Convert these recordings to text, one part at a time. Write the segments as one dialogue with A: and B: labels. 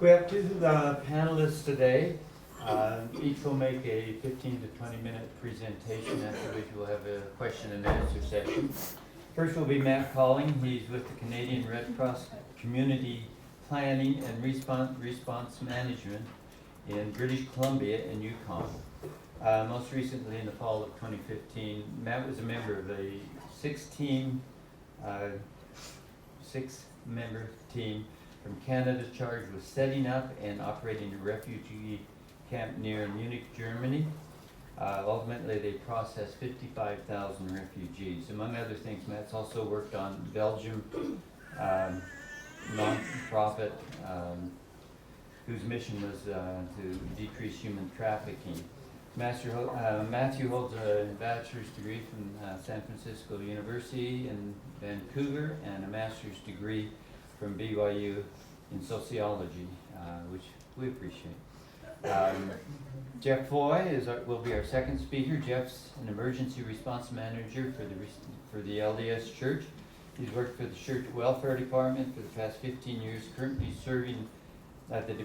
A: We have two panelists today. Each will make a 15 to 20-minute presentation, after which we'll have a question and answer session. First will be Matt Calling. He's with the Canadian Red Cross Community Planning and Response Management in British Columbia and Yukon. Most recently in the fall of 2015, Matt was a member of a six-member team from Canada charged with setting up and operating a refugee camp near Munich, Germany. Ultimately, they processed 55,000 refugees. Among other things, Matt's also worked on Belgium non-profit whose mission was to decrease human trafficking. Matthew holds a bachelor's degree from San Francisco University in Vancouver and a master's degree from BYU in sociology, which we appreciate. Jeff Foy will be our second speaker. Jeff's an emergency response manager for the LDS Church. He's worked for the Church Welfare Department for the past 15 years, currently serving at the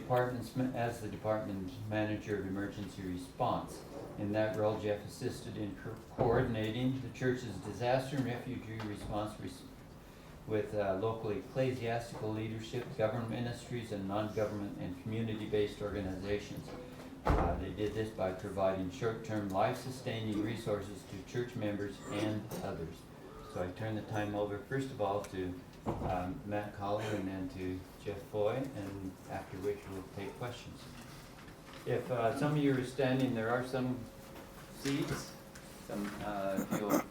A: as the department manager of emergency response. In that role, Jeff assisted in coordinating the church's disaster and refugee response with local ecclesiastical leadership, government ministries, and non-government and community-based organizations. They did this by providing short-term life-sustaining resources to church members and others. So I turn the time over, first of all, to Matt Collier and then to Jeff Foy, and after which we'll take questions. If some of you are standing, there are some seats. If you'll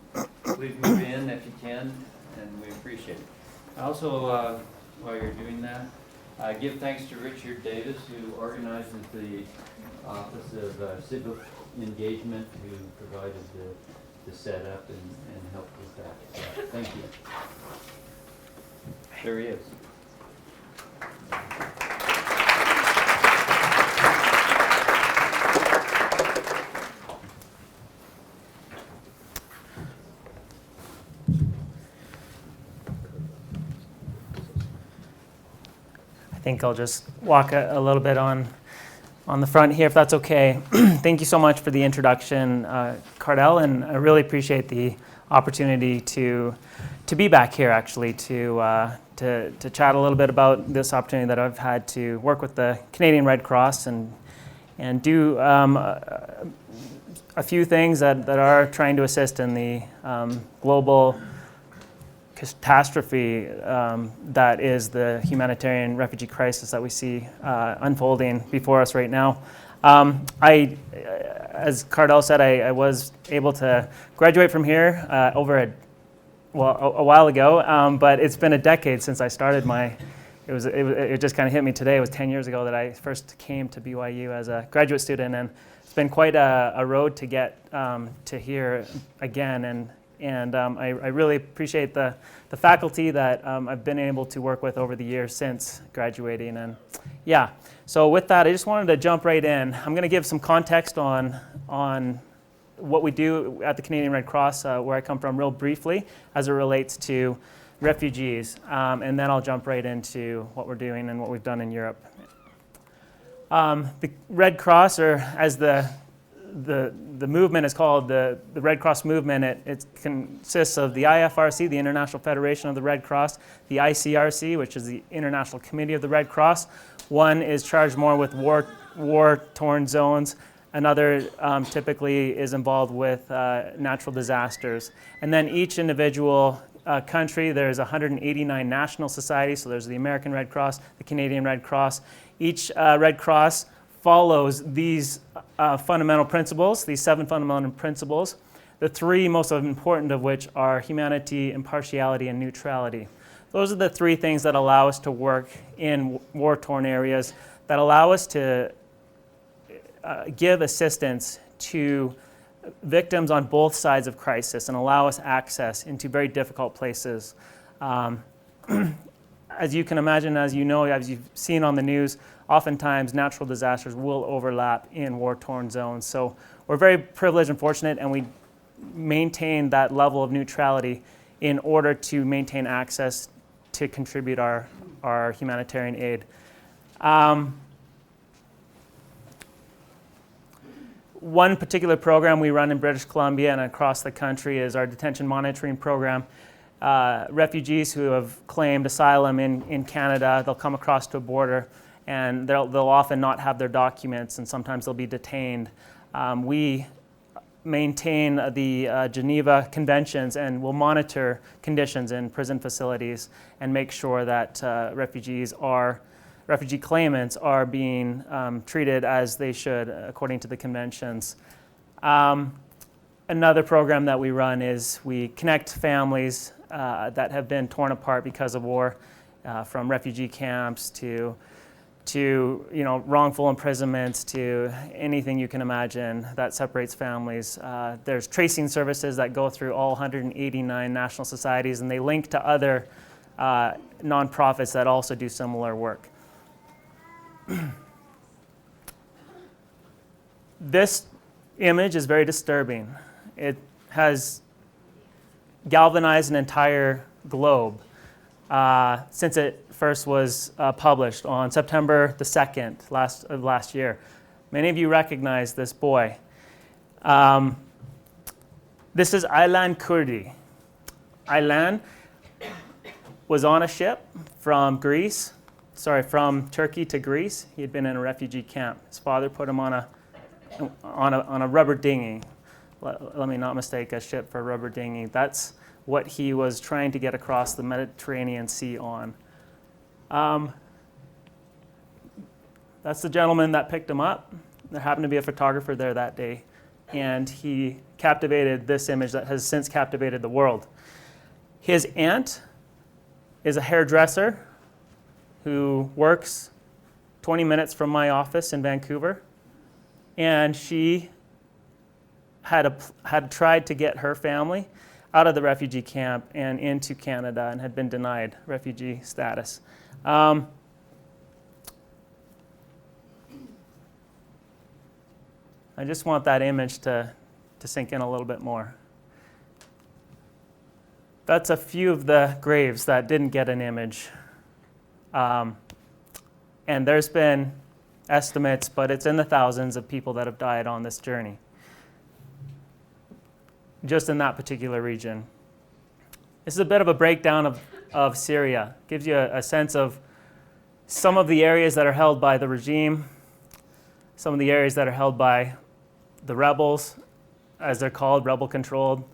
A: please move in if you can, and we appreciate it. Also, while you're doing that, give thanks to Richard Davis, who organizes the Office of Civic Engagement, who provided the setup and helped with that. So, thank you. There he is.
B: I think I'll just walk a little bit on the front here, if that's okay. Thank you so much for the introduction, Cardell, and I really appreciate the opportunity to be back here, actually, to chat a little bit about this opportunity that I've had to work with the Canadian Red Cross and do a few things that are trying to assist in the global catastrophe that is the humanitarian refugee crisis that we see unfolding before us right now. As Cardell said, I was able to graduate from here a while ago, but it's been a decade since I started it just kind of hit me today. It was 10 years ago that I first came to BYU as a graduate student, and it's been quite a road to get to here again. And I really appreciate the faculty that I've been able to work with over the years since graduating. And yeah, so with that, I just wanted to jump right in. I'm going to give some context on what we do at the Canadian Red Cross, where I come from, real briefly, as it relates to refugees. And then I'll jump right into what we're doing and what we've done in Europe. The Red Cross, or as the movement is called, the Red Cross movement, it consists of the IFRC, the International Federation of the Red Cross, the ICRC, which is the International Committee of the Red Cross. One is charged more with war-torn zones. Another typically is involved with natural disasters. And then each individual country, there's 189 national societies. So there's the American Red Cross, the Canadian Red Cross. Each Red Cross follows these fundamental principles, these 7 fundamental principles, the 3 most important of which are humanity, impartiality, and neutrality. Those are the 3 things that allow us to work in war-torn areas, that allow us to give assistance to victims on both sides of crisis and allow us access into very difficult places. As you can imagine, as you know, as you've seen on the news, oftentimes natural disasters will overlap in war-torn zones. So we're very privileged and fortunate, and we maintain that level of neutrality in order to maintain access to contribute our humanitarian aid. One particular program we run in British Columbia and across the country is our detention monitoring program. Refugees who have claimed asylum in Canada, they'll come across to a border and they'll often not have their documents, and sometimes they'll be detained. We maintain the Geneva Conventions and will monitor conditions in prison facilities and make sure that refugee claimants are being treated as they should according to the conventions. Another program that we run is we connect families that have been torn apart because of war, from refugee camps to wrongful imprisonments, to anything you can imagine that separates families. There's tracing services that go through all 189 national societies, and they link to other nonprofits that also do similar work. This image is very disturbing. It has galvanized an entire globe since it first was published on September the 2nd of last year. Many of you recognize this boy. This is Aylan Kurdi. Aylan was on a ship from Turkey to Greece. He had been in a refugee camp. His father put him on a rubber dinghy. Let me not mistake a ship for a rubber dinghy. That's what he was trying to get across the Mediterranean Sea on. That's the gentleman that picked him up. There happened to be a photographer there that day, and he captivated this image that has since captivated the world. His aunt is a hairdresser who works 20 minutes from my office in Vancouver, and she had tried to get her family out of the refugee camp and into Canada and had been denied refugee status. I just want that image to sink in a little bit more. That's a few of the graves that didn't get an image. And there's been estimates, but it's in the thousands of people that have died on this journey, just in that particular region. This is a bit of a breakdown of Syria. Gives you a sense of some of the areas that are held by the regime, some of the areas that are held by the rebels, as they're called, rebel-controlled.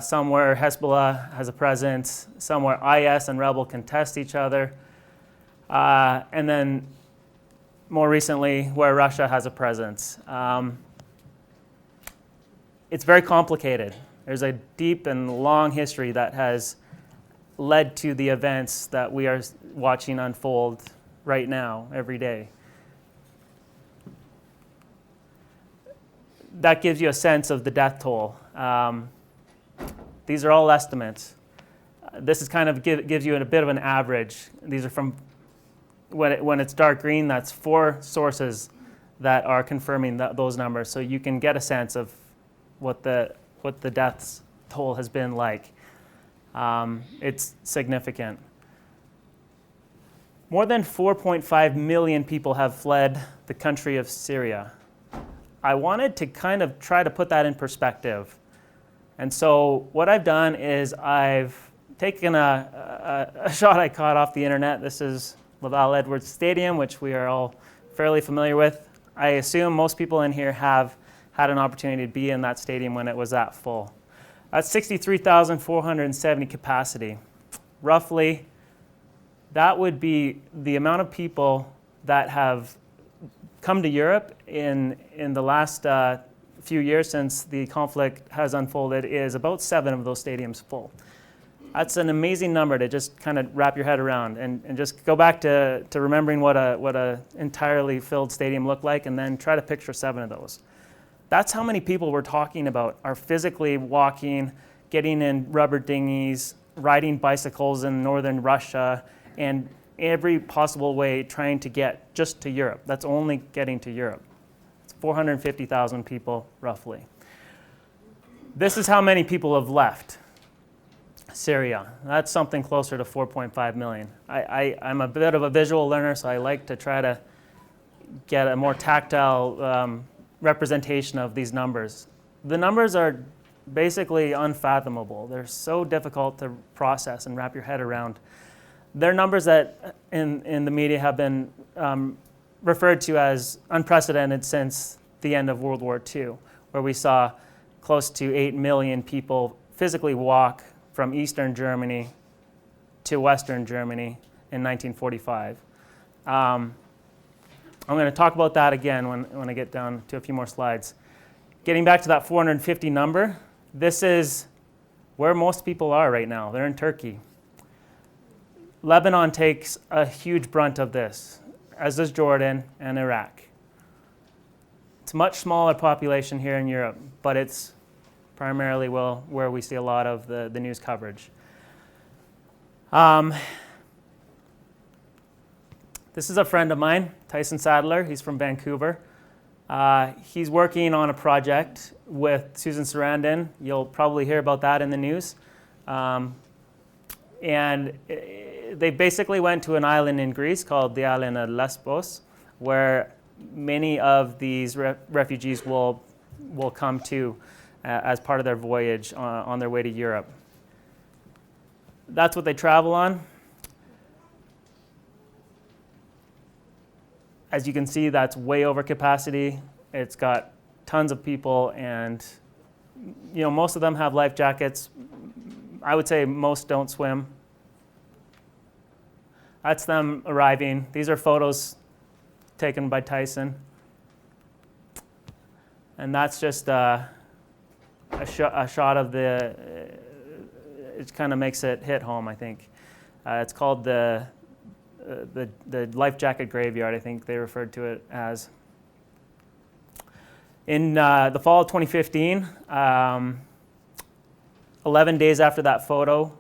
B: Some where Hezbollah has a presence, some where IS and rebel contest each other, and then more recently where Russia has a presence. It's very complicated. There's a deep and long history that has led to the events that we are watching unfold right now, every day. That gives you a sense of the death toll. These are all estimates. This is kind of gives you a bit of an average. These are from, when it's dark green, that's 4 sources that are confirming those numbers. So you can get a sense of what the death toll has been like. It's significant. More than 4.5 million people have fled the country of Syria. I wanted to kind of try to put that in perspective. And so what I've done is I've taken a shot I caught off the internet. This is Laval Edwards Stadium, which we are all fairly familiar with. I assume most people in here have had an opportunity to be in that stadium when it was that full. That's 63,470 capacity. Roughly, that would be the amount of people that have come to Europe in the last few years since the conflict has unfolded. Is about 7 of those stadiums full. That's an amazing number to just kind of wrap your head around and just go back to remembering what a entirely filled stadium looked like, and then try to picture 7 of those. That's how many people we're talking about are physically walking, getting in rubber dinghies, riding bicycles in northern Russia, and every possible way trying to get just to Europe. That's only getting to Europe. It's 450,000 people, roughly. This is how many people have left. Syria. That's something closer to 4.5 million. I'm a bit of a visual learner, so I like to try to get a more tactile representation of these numbers. The numbers are basically unfathomable. They're so difficult to process and wrap your head around. They're numbers that in the media have been referred to as unprecedented since the end of World War II, where we saw close to 8 million people physically walk from Eastern Germany to Western Germany in 1945. I'm going to talk about that again when I get down to a few more slides. Getting back to that 450 number, this is where most people are right now. They're in Turkey. Lebanon takes a huge brunt of this, as does Jordan and Iraq. It's a much smaller population here in Europe, but it's primarily where we see a lot of the news coverage. This is a friend of mine, Tyson Sadler. He's from Vancouver. He's working on a project with Susan Sarandon. You'll probably hear about that in the news. And they basically went to an island in Greece called the island of Lesbos, where many of these refugees will come to as part of their voyage on their way to Europe. That's what they travel on. As you can see, that's way over capacity. It's got tons of people, and most of them have life jackets. I would say most don't swim. That's them arriving. These are photos taken by Tyson. And that's just a shot of it kind of makes it hit home, I think. It's called the life jacket graveyard, I think they referred to it as. In the fall of 2015, 11 days after that photo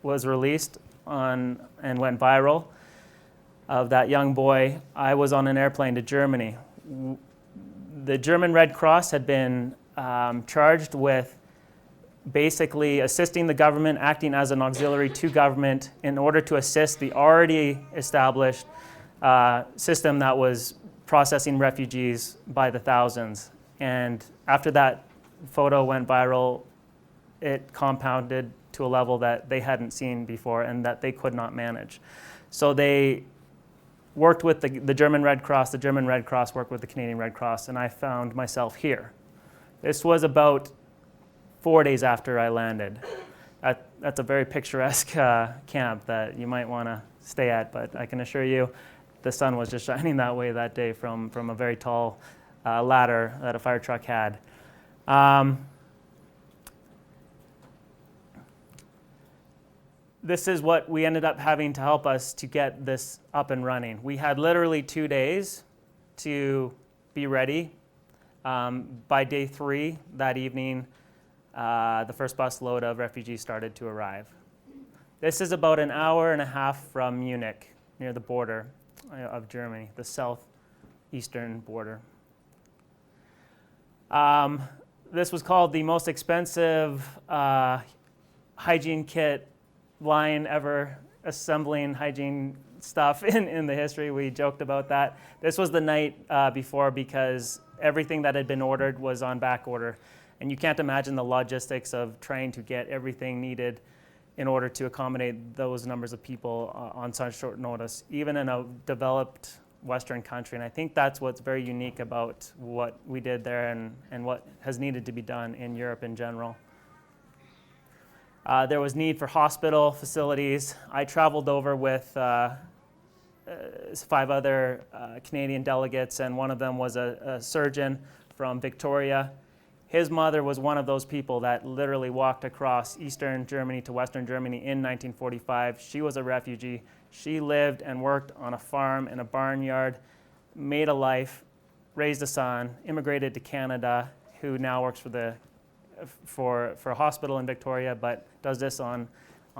B: was released and went viral of that young boy, I was on an airplane to Germany. The German Red Cross had been charged with basically assisting the government, acting as an auxiliary to government in order to assist the already established system that was processing refugees by the thousands. And after that photo went viral, it compounded to a level that they hadn't seen before and that they could not manage. So they worked with the German Red Cross. The German Red Cross worked with the Canadian Red Cross, and I found myself here. This was about 4 days after I landed. That's a very picturesque camp that you might want to stay at, but I can assure you the sun was just shining that way that day from a very tall ladder that a fire truck had. This is what we ended up having to help us to get this up and running. We had literally 2 days to be ready. By day 3 that evening, the first bus load of refugees started to arrive. This is about an hour and a half from Munich, near the border of Germany, the southeastern border. This was called the most expensive hygiene kit line ever assembling hygiene stuff in the history. We joked about that. This was the night before because everything that had been ordered was on back order. And you can't imagine the logistics of trying to get everything needed in order to accommodate those numbers of people on such short notice, even in a developed Western country. And I think that's what's very unique about what we did there and what has needed to be done in Europe in general. There was need for hospital facilities. I traveled over with 5 other Canadian delegates, and one of them was a surgeon from Victoria. His mother was one of those people that literally walked across Eastern Germany to Western Germany in 1945. She was a refugee. She lived and worked on a farm in a barnyard, made a life, raised a son, immigrated to Canada, who now works for a hospital in Victoria, but does this on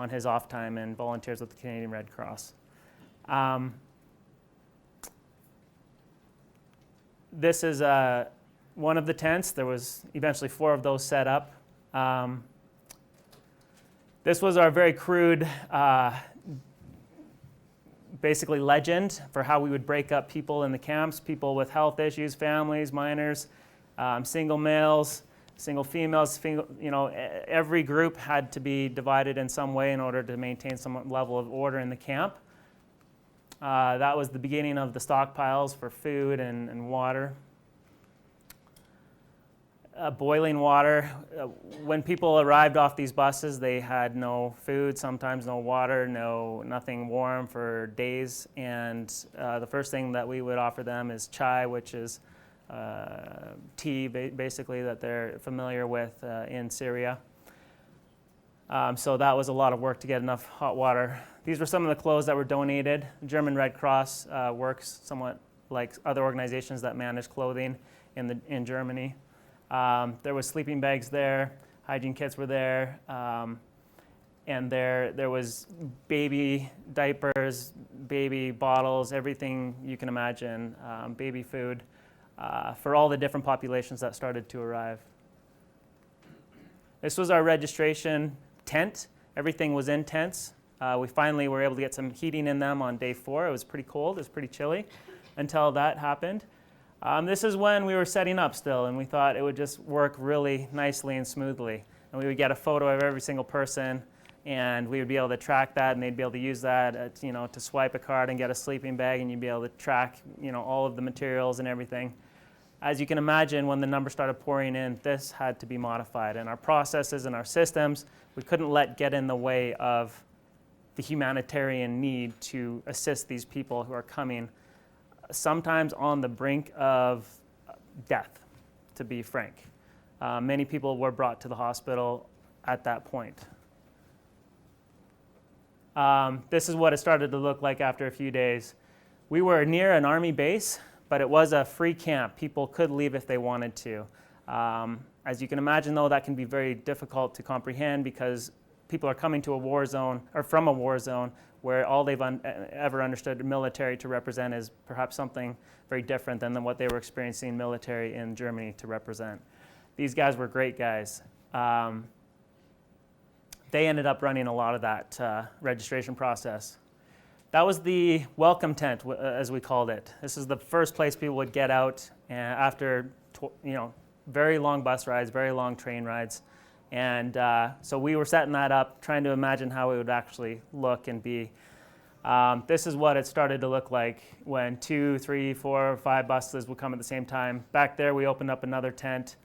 B: his off time and volunteers with the Canadian Red Cross. This is one of the tents. There was eventually 4 of those set up. This was our very crude, basically legend for how we would break up people in the camps, people with health issues, families, minors, single males, single females, every group had to be divided in some way in order to maintain some level of order in the camp. That was the beginning of the stockpiles for food and water. Boiling water. When people arrived off these buses, they had no food, sometimes no water, nothing warm for days. And the first thing that we would offer them is chai, which is tea, basically, that they're familiar with in Syria. So that was a lot of work to get enough hot water. These were some of the clothes that were donated. The German Red Cross works somewhat like other organizations that manage clothing in Germany. There was sleeping bags there, hygiene kits were there, and there was baby diapers, baby bottles, everything you can imagine, baby food, for all the different populations that started to arrive. This was our registration tent. Everything was in tents. We finally were able to get some heating in them on day 4. It was pretty cold, it was pretty chilly until that happened. This is when we were setting up still, and we thought it would just work really nicely and smoothly. And we would get a photo of every single person, and we would be able to track that, and they'd be able to use that, to swipe a card and get a sleeping bag, and you'd be able to track, all of the materials and everything. As you can imagine, when the numbers started pouring in, this had to be modified, and our processes and our systems, we couldn't let get in the way of the humanitarian need to assist these people who are coming, sometimes on the brink of death, to be frank. Many people were brought to the hospital at that point. This is what it started to look like after a few days. We were near an army base, but it was a free camp. People could leave if they wanted to. As you can imagine, though, that can be very difficult to comprehend because people are coming to a war zone, or from a war zone, where all they've ever understood military to represent is perhaps something very different than what they were experiencing military in Germany to represent. These guys were great guys. They ended up running a lot of that registration process. That was the welcome tent, as we called it. This is the first place people would get out after very long bus rides, very long train rides. And so we were setting that up, trying to imagine how it would actually look and be. This is what it started to look like when 2, 3, 4, 5 buses would come at the same time. Back there, we opened up another tent.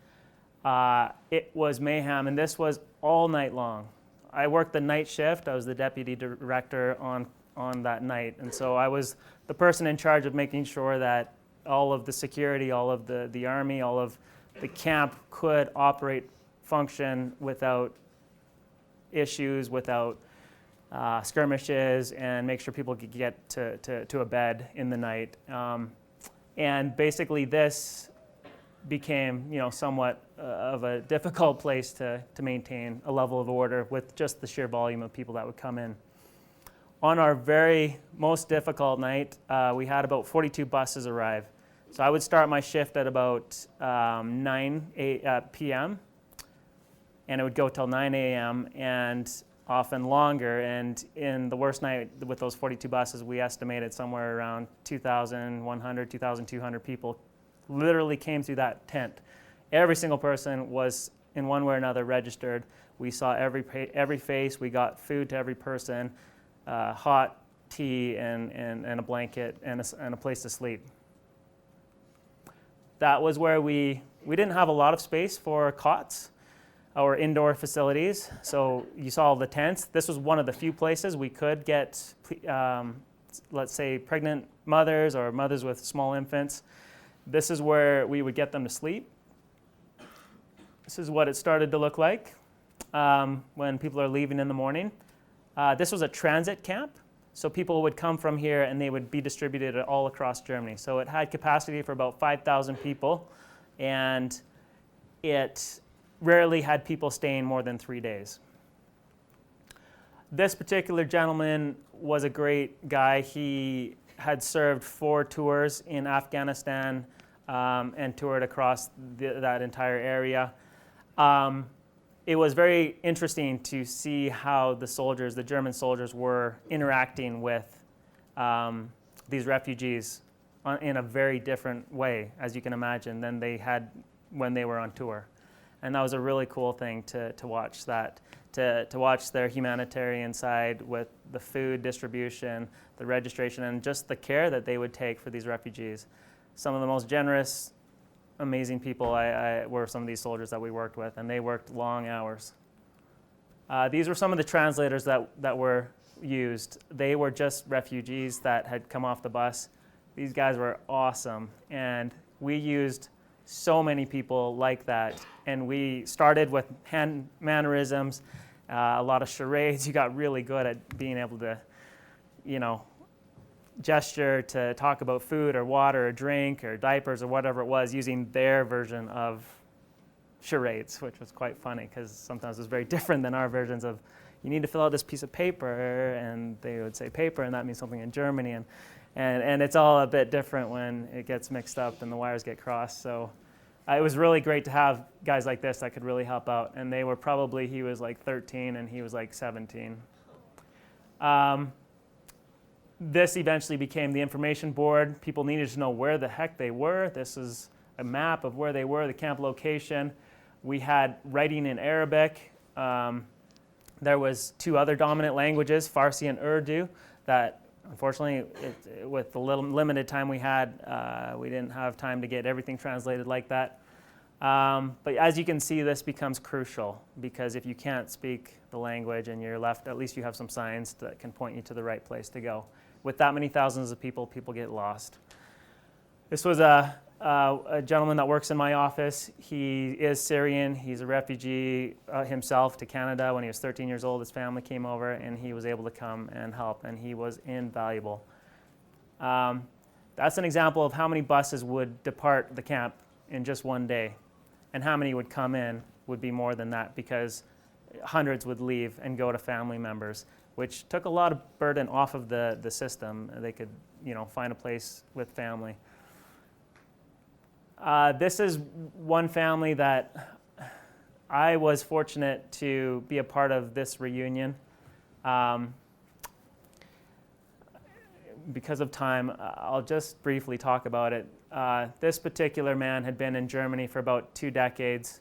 B: It was mayhem, and this was all night long. I worked the night shift. I was the deputy director on that night. And so I was the person in charge of making sure that all of the security, all of the army, all of the camp could operate, function without issues, without skirmishes, and make sure people could get to a bed in the night. And basically this became somewhat of a difficult place to maintain a level of order with just the sheer volume of people that would come in. On our very most difficult night, we had about 42 buses arrive. So I would start my shift at about 9 p.m. and it would go till 9 a.m. and often longer. And in the worst night with those 42 buses, we estimated somewhere around 2,100, 2,200 people literally came through that tent. Every single person was in one way or another registered. We saw every face. We got food to every person, hot tea and a blanket and a place to sleep. That was where we didn't have a lot of space for cots or indoor facilities. So you saw the tents. This was one of the few places we could get, let's say, pregnant mothers or mothers with small infants. This is where we would get them to sleep. This is what it started to look like when people are leaving in the morning. This was a transit camp. So people would come from here and they would be distributed all across Germany. So it had capacity for about 5,000 people, and it rarely had people staying more than 3 days. This particular gentleman was a great guy. He had served 4 tours in Afghanistan and toured across that entire area. it was very interesting to see how the German soldiers were interacting with these refugees in a very different way, as you can imagine, than they had when they were on tour. And that was a really cool thing to watch that, to watch their humanitarian side with the food distribution, the registration, and just the care that they would take for these refugees. Some of the most generous, amazing people were some of these soldiers that we worked with, and they worked long hours. These were some of the translators that were used. They were just refugees that had come off the bus. These guys were awesome, and we used so many people like that. And we started with hand mannerisms, a lot of charades. You got really good at being able to, gesture to talk about food or water or drink or diapers or whatever it was, using their version of charades, which was quite funny because sometimes it was very different than our versions of, you need to fill out this piece of paper, and they would say paper, and that means something in Germany, and it's all a bit different when it gets mixed up and the wires get crossed. So it was really great to have guys like this that could really help out, and he was like 13 and he was like 17. This eventually became the information board. People needed to know where the heck they were. This is a map of where they were, the camp location. We had writing in Arabic. There was 2 other dominant languages, Farsi and Urdu, that unfortunately, with the little limited time we had, we didn't have time to get everything translated like that. But as you can see, this becomes crucial, because if you can't speak the language and you're left, at least you have some signs that can point you to the right place to go. With that many thousands of people get lost. This was a gentleman that works in my office. He is Syrian. He's a refugee himself to Canada. When he was 13 years old, his family came over, and he was able to come and help, and he was invaluable. That's an example of how many buses would depart the camp in just one day, and how many would come in would be more than that, because hundreds would leave and go to family members, which took a lot of burden off of the system. They could, find a place with family. This is one family that I was fortunate to be a part of this reunion. Because of time, I'll just briefly talk about it. This particular man had been in Germany for about 2 decades.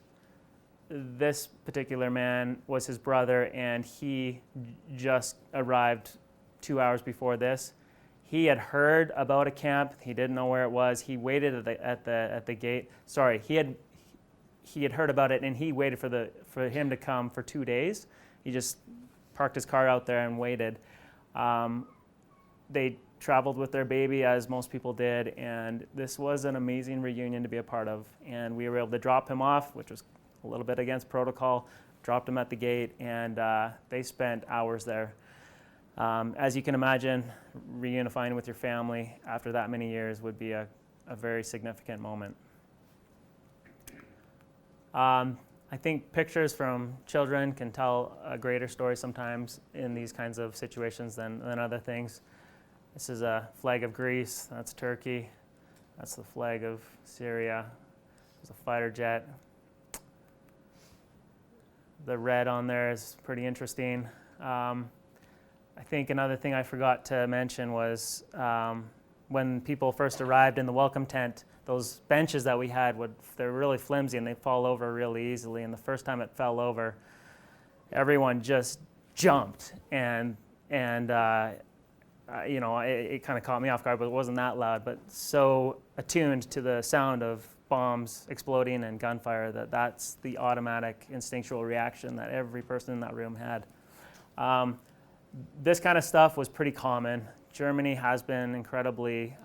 B: This particular man was his brother, and he just arrived 2 hours before this. He had heard about a camp. He didn't know where it was. He waited at the gate. Sorry, he had heard about it, and he waited for him to come for 2 days. He just parked his car out there and waited. They traveled with their baby, as most people did, and this was an amazing reunion to be a part of. And we were able to drop him off, which was a little bit against protocol, dropped him at the gate, and they spent hours there. As you can imagine, reunifying with your family after that many years would be a very significant moment. I think pictures from children can tell a greater story sometimes in these kinds of situations than other things. This is a flag of Greece. That's Turkey. That's the flag of Syria. There's a fighter jet. The red on there is pretty interesting. I think another thing I forgot to mention was when people first arrived in the welcome tent, those benches that we had, they're really flimsy and they fall over really easily. And the first time it fell over, everyone just jumped, and it kind of caught me off guard, but it wasn't that loud. But so attuned to the sound of bombs exploding and gunfire that's the automatic instinctual reaction that every person in that room had. This kind of stuff was pretty common. Germany has been incredibly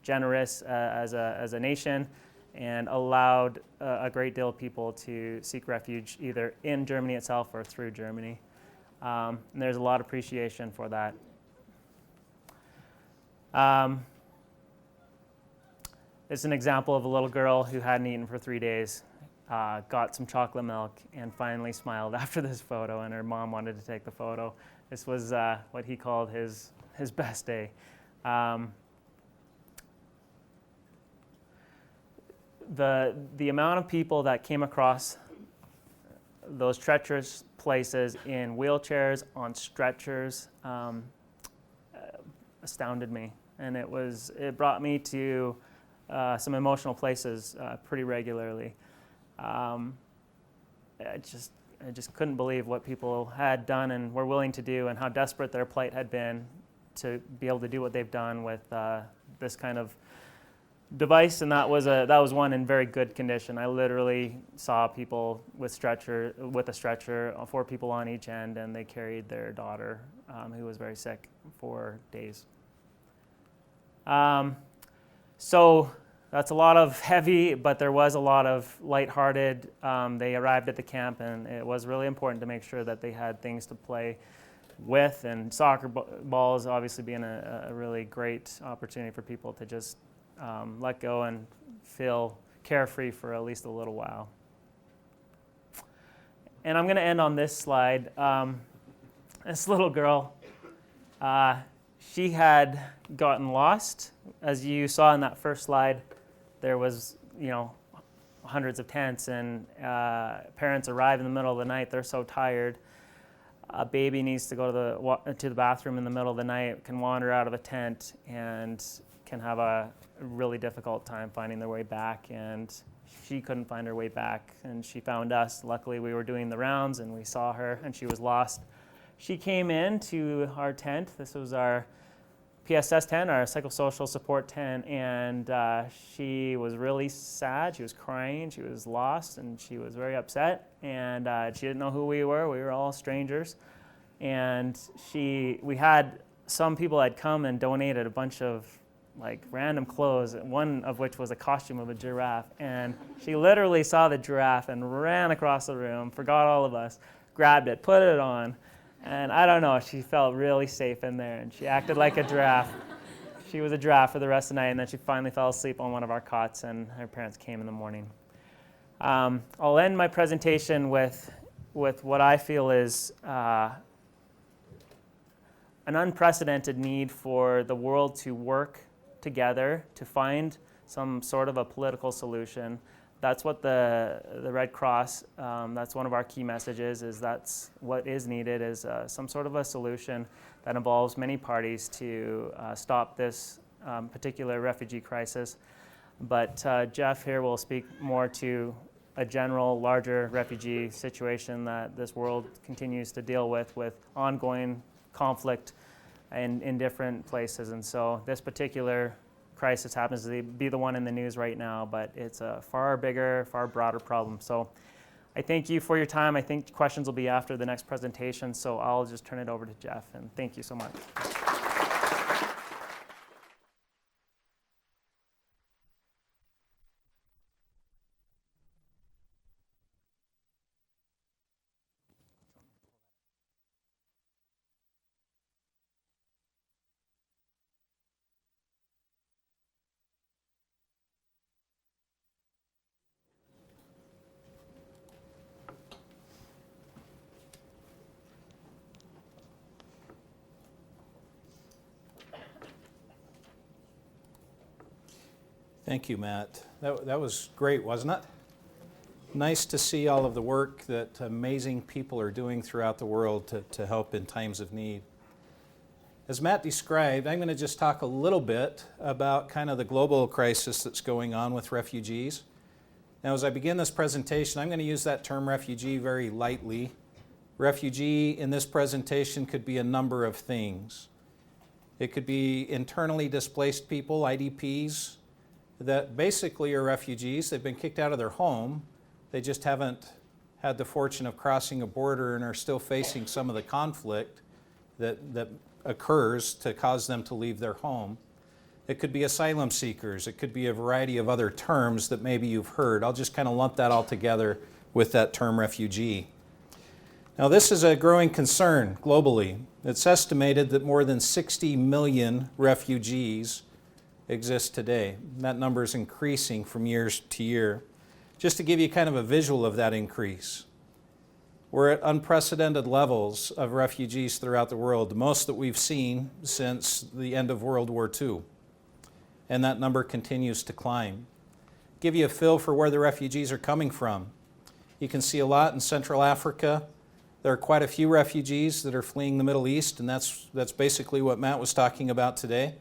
B: generous as a nation, and allowed a great deal of people to seek refuge either in Germany itself or through Germany. And there's a lot of appreciation for that. It's an example of a little girl who hadn't eaten for 3 days, got some chocolate milk, and finally smiled after this photo, and her mom wanted to take the photo. This was what he called his best day. The amount of people that came across those treacherous places in wheelchairs, on stretchers, astounded me. And it brought me to some emotional places pretty regularly. I just couldn't believe what people had done and were willing to do, and how desperate their plight had been to be able to do what they've done with this kind of device. And that was one in very good condition. I literally saw people with a stretcher, 4 people on each end, and they carried their daughter, who was very sick, for days. So that's a lot of heavy, but there was a lot of lighthearted. They arrived at the camp, and it was really important to make sure that they had things to play with, and soccer balls obviously being a really great opportunity for people to just let go and feel carefree for at least a little while. And I'm going to end on this slide. This little girl, she had gotten lost. As you saw in that first slide, there was, hundreds of tents, and parents arrive in the middle of the night. They're so tired. A baby needs to go to the bathroom in the middle of the night, can wander out of a tent, and can have a really difficult time finding their way back. And she couldn't find her way back, and she found us. Luckily, we were doing the rounds, and we saw her, and she was lost. She came into our tent. This was our PSS tent, our psychosocial support tent, and she was really sad. She was crying. She was lost, and she was very upset, and she didn't know who we were. We were all strangers, and we had some people had come and donated a bunch of random clothes, one of which was a costume of a giraffe, and she literally saw the giraffe and ran across the room, forgot all of us, grabbed it, put it on. And I don't know, she felt really safe in there, and she acted like a giraffe. She was a giraffe for the rest of the night, and then she finally fell asleep on one of our cots, and her parents came in the morning. I'll end my presentation with what I feel is an unprecedented need for the world to work together to find some sort of a political solution. That's what the Red Cross, that's one of our key messages, is that's what is needed, is some sort of a solution that involves many parties to stop this particular refugee crisis. But Jeff here will speak more to a general, larger refugee situation that this world continues to deal with ongoing conflict in different places. And so this particular crisis happens to be the one in the news right now, but it's a far bigger, far broader problem. So I thank you for your time. I think questions will be after the next presentation, so I'll just turn it over to Jeff, and thank you so much.
C: Thank you, Matt. That was great, wasn't it? Nice to see all of the work that amazing people are doing throughout the world to help in times of need. As Matt described, I'm going to just talk a little bit about kind of the global crisis that's going on with refugees. Now, as I begin this presentation, I'm going to use that term refugee very lightly. Refugee in this presentation could be a number of things. It could be internally displaced people, IDPs, that basically are refugees. They've been kicked out of their home. They just haven't had the fortune of crossing a border and are still facing some of the conflict that occurs to cause them to leave their home. It could be asylum seekers. It could be a variety of other terms that maybe you've heard. I'll just kind of lump that all together with that term refugee. Now, this is a growing concern globally. It's estimated that more than 60 million refugees exist today. That number is increasing from year to year. Just to give you kind of a visual of that increase, we're at unprecedented levels of refugees throughout the world, the most that we've seen since the end of World War II. And that number continues to climb. Give you a feel for where the refugees are coming from. You can see a lot in Central Africa. There are quite a few refugees that are fleeing the Middle East, and that's basically what Matt was talking about today.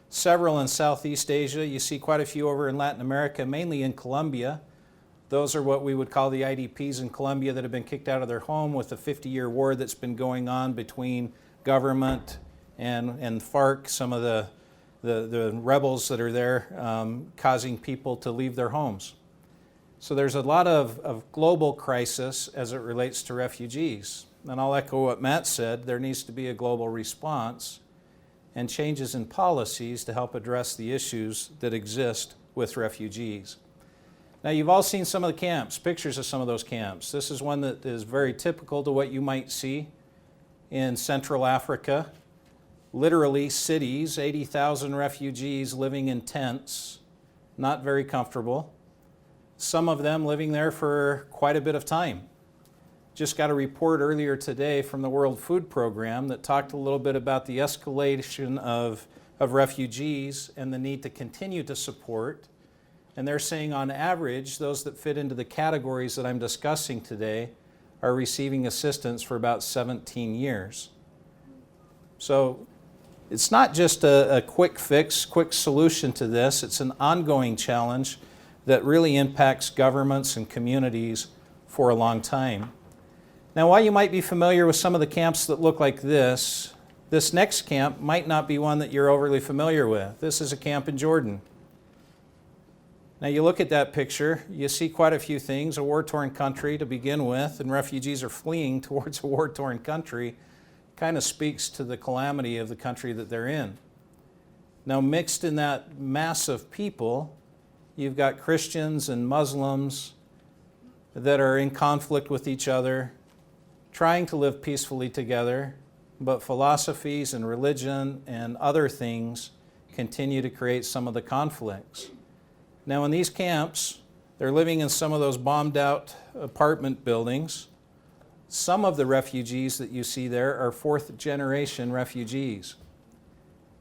C: Several in Southeast Asia. You see quite a few over in Latin America, mainly in Colombia. Those are what we would call the IDPs in Colombia that have been kicked out of their home with the 50-year war that's been going on between government and FARC, some of the rebels that are there causing people to leave their homes. So there's a lot of global crisis as it relates to refugees. And I'll echo what Matt said, there needs to be a global response and changes in policies to help address the issues that exist with refugees. Now, you've all seen some of the camps, pictures of some of those camps. This is one that is very typical to what you might see in Central Africa. Literally cities, 80,000 refugees living in tents, not very comfortable. Some of them living there for quite a bit of time. Just got a report earlier today from the World Food Program that talked a little bit about the escalation of refugees and the need to continue to support. And they're saying on average, those that fit into the categories that I'm discussing today are receiving assistance for about 17 years. So it's not just a quick fix, quick solution to this. It's an ongoing challenge that really impacts governments and communities for a long time. Now, while you might be familiar with some of the camps that look like this next camp might not be one that you're overly familiar with. This is a camp in Jordan. Now, you look at that picture, you see quite a few things, a war-torn country to begin with, and refugees are fleeing towards a war-torn country. Kind of speaks to the calamity of the country that they're in. Now, mixed in that mass of people, you've got Christians and Muslims that are in conflict with each other, trying to live peacefully together, but philosophies and religion and other things continue to create some of the conflicts. Now, in these camps, they're living in some of those bombed out apartment buildings. Some of the refugees that you see there are fourth generation refugees.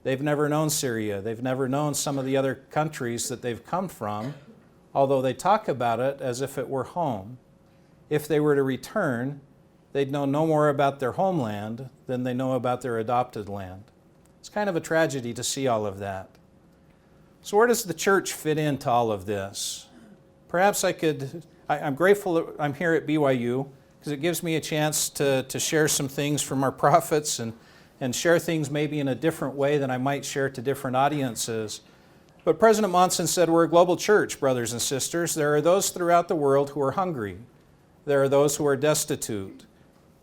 C: They've never known Syria. They've never known some of the other countries that they've come from, although they talk about it as if it were home. If they were to return, they'd know no more about their homeland than they know about their adopted land. It's kind of a tragedy to see all of that. So where does the church fit into all of this? Perhaps I'm grateful that I'm here at BYU because it gives me a chance to share some things from our prophets and share things maybe in a different way than I might share to different audiences. But President Monson said we're a global church, brothers and sisters. There are those throughout the world who are hungry. There are those who are destitute.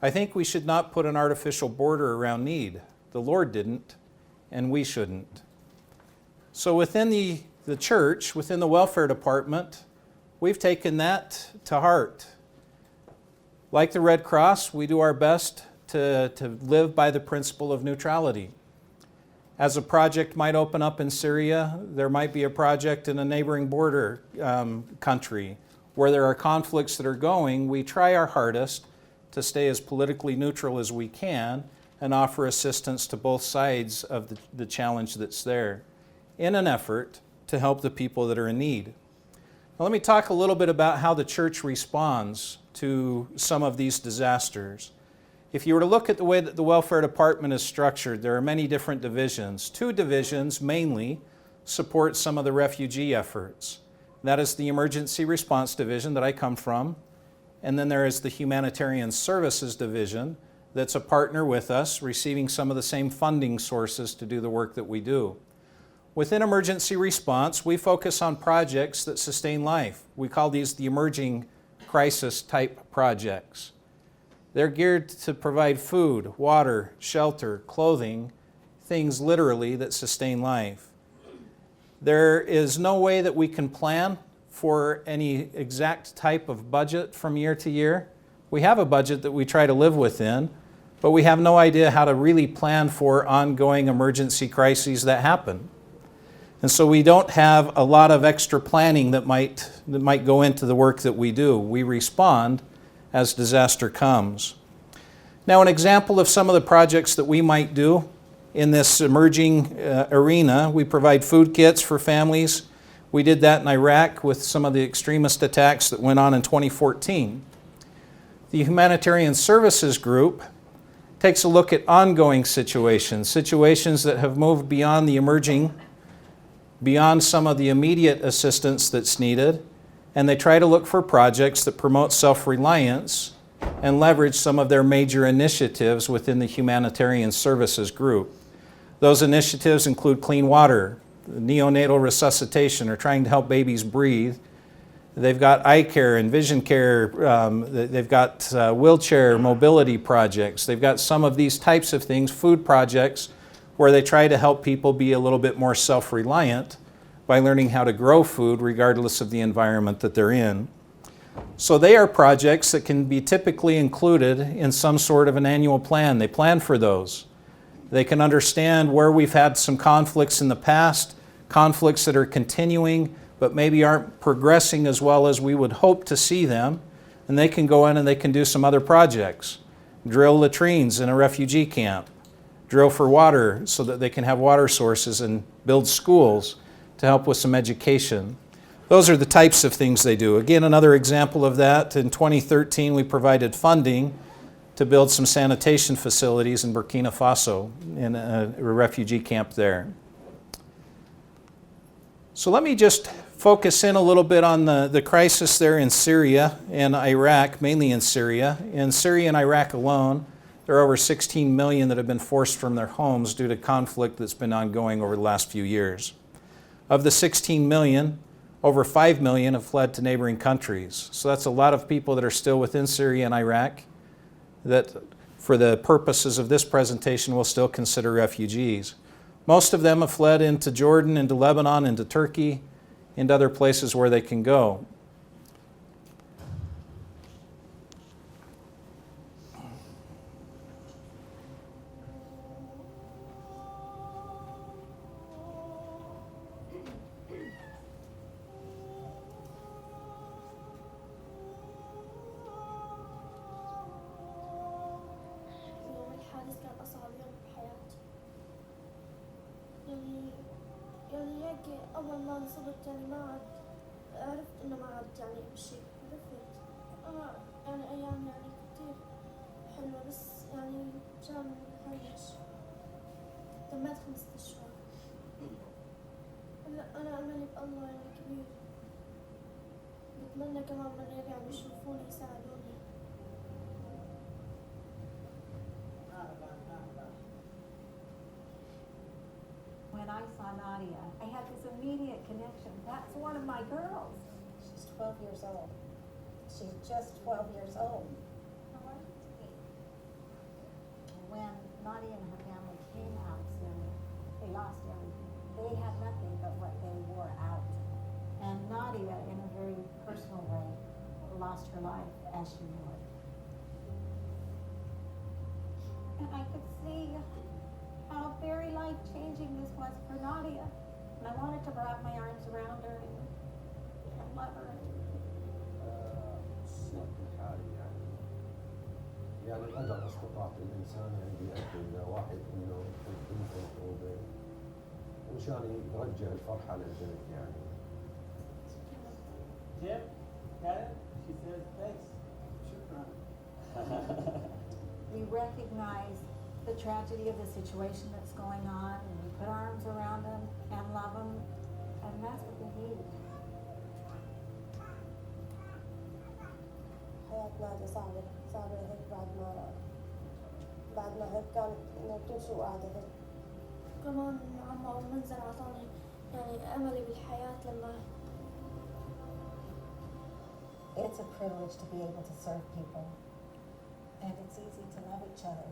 C: I think we should not put an artificial border around need. The Lord didn't, and we shouldn't. So within the church, within the welfare department, we've taken that to heart. Like the Red Cross, we do our best to live by the principle of neutrality. As a project might open up in Syria, there might be a project in a neighboring border country where there are conflicts that are going. We try our hardest to stay as politically neutral as we can and offer assistance to both sides of the challenge that's there, in an effort to help the people that are in need. Now, let me talk a little bit about how the church responds to some of these disasters. If you were to look at the way that the welfare department is structured, there are many different divisions. Two divisions mainly support some of the refugee efforts. That is the Emergency Response Division that I come from, and then there is the Humanitarian Services Division that's a partner with us, receiving some of the same funding sources to do the work that we do. Within emergency response, we focus on projects that sustain life. We call these the emerging crisis type projects. They're geared to provide food, water, shelter, clothing, things literally that sustain life. There is no way that we can plan for any exact type of budget from year to year. We have a budget that we try to live within, but we have no idea how to really plan for ongoing emergency crises that happen. And so we don't have a lot of extra planning that might go into the work that we do. We respond as disaster comes. Now, an example of some of the projects that we might do in this emerging arena, we provide food kits for families. We did that in Iraq with some of the extremist attacks that went on in 2014. The Humanitarian Services Group takes a look at ongoing situations that have moved beyond the emerging, beyond some of the immediate assistance that's needed, and they try to look for projects that promote self-reliance and leverage some of their major initiatives within the Humanitarian Services Group. Those initiatives include clean water, neonatal resuscitation, or trying to help babies breathe. They've got eye care and vision care. They've got wheelchair mobility projects. They've got some of these types of things, food projects, where they try to help people be a little bit more self-reliant by learning how to grow food regardless of the environment that they're in. So they are projects that can be typically included in some sort of an annual plan. They plan for those. They can understand where we've had some conflicts in the past, conflicts that are continuing, but maybe aren't progressing as well as we would hope to see them. And they can go in and they can do some other projects. Drill latrines in a refugee camp. Drill for water so that they can have water sources, and build schools to help with some education. Those are the types of things they do. Again, another example of that, in 2013 we provided funding to build some sanitation facilities in Burkina Faso, in a refugee camp there. So let me just focus in a little bit on the crisis there in Syria and Iraq, mainly in Syria. In Syria and Iraq alone, there are over 16 million that have been forced from their homes due to conflict that's been ongoing over the last few years. Of the 16 million, over 5 million have fled to neighboring countries. So that's a lot of people that are still within Syria and Iraq that, for the purposes of this presentation, we'll still consider refugees. Most of them have fled into Jordan, into Lebanon, into Turkey, into other places where they can go.
D: أول ما انصبت يعني ما عاد عرفت إنه ما عاد يعني أمشي، عرفت أنا يعني أيام يعني كتير حلوة، بس يعني جام هيش تميت 5 أشهر. هلا أنا أملي بالله يعني كبير، بتمنى كمان من غير يعني يشوفوني يساعدوني.
E: When I saw Nadia, I had this immediate connection. That's one of my girls.
F: She's 12 years old. She's just 12 years old.
E: When Nadia and her family came out of Syria, they lost everything. They had nothing but what they wore out. And Nadia, in a very personal way, lost her life as she knew it. And I could see how very life-changing this was for Nadia. And I wanted to wrap my arms around her and love her.
G: يعني الأدب استطاعت الإنسان أن يؤدي إلى واحد إنه ينفق ومشان يرجع الفرحة للبنت يعني.
H: Jim, got it? She says thanks. Shukran.
E: We recognize the tragedy of the situation that's going on, and we put our arms around them and love them, and that's what they need.
F: حياة نادية صعبة هيك بعد ما هيك كانت إنه طول شو قاعدة هيك.
D: كمان عم أول منزل عطاني يعني أملي بالحياة لما.
F: It's a privilege to be able to serve people, and it's easy to love each other.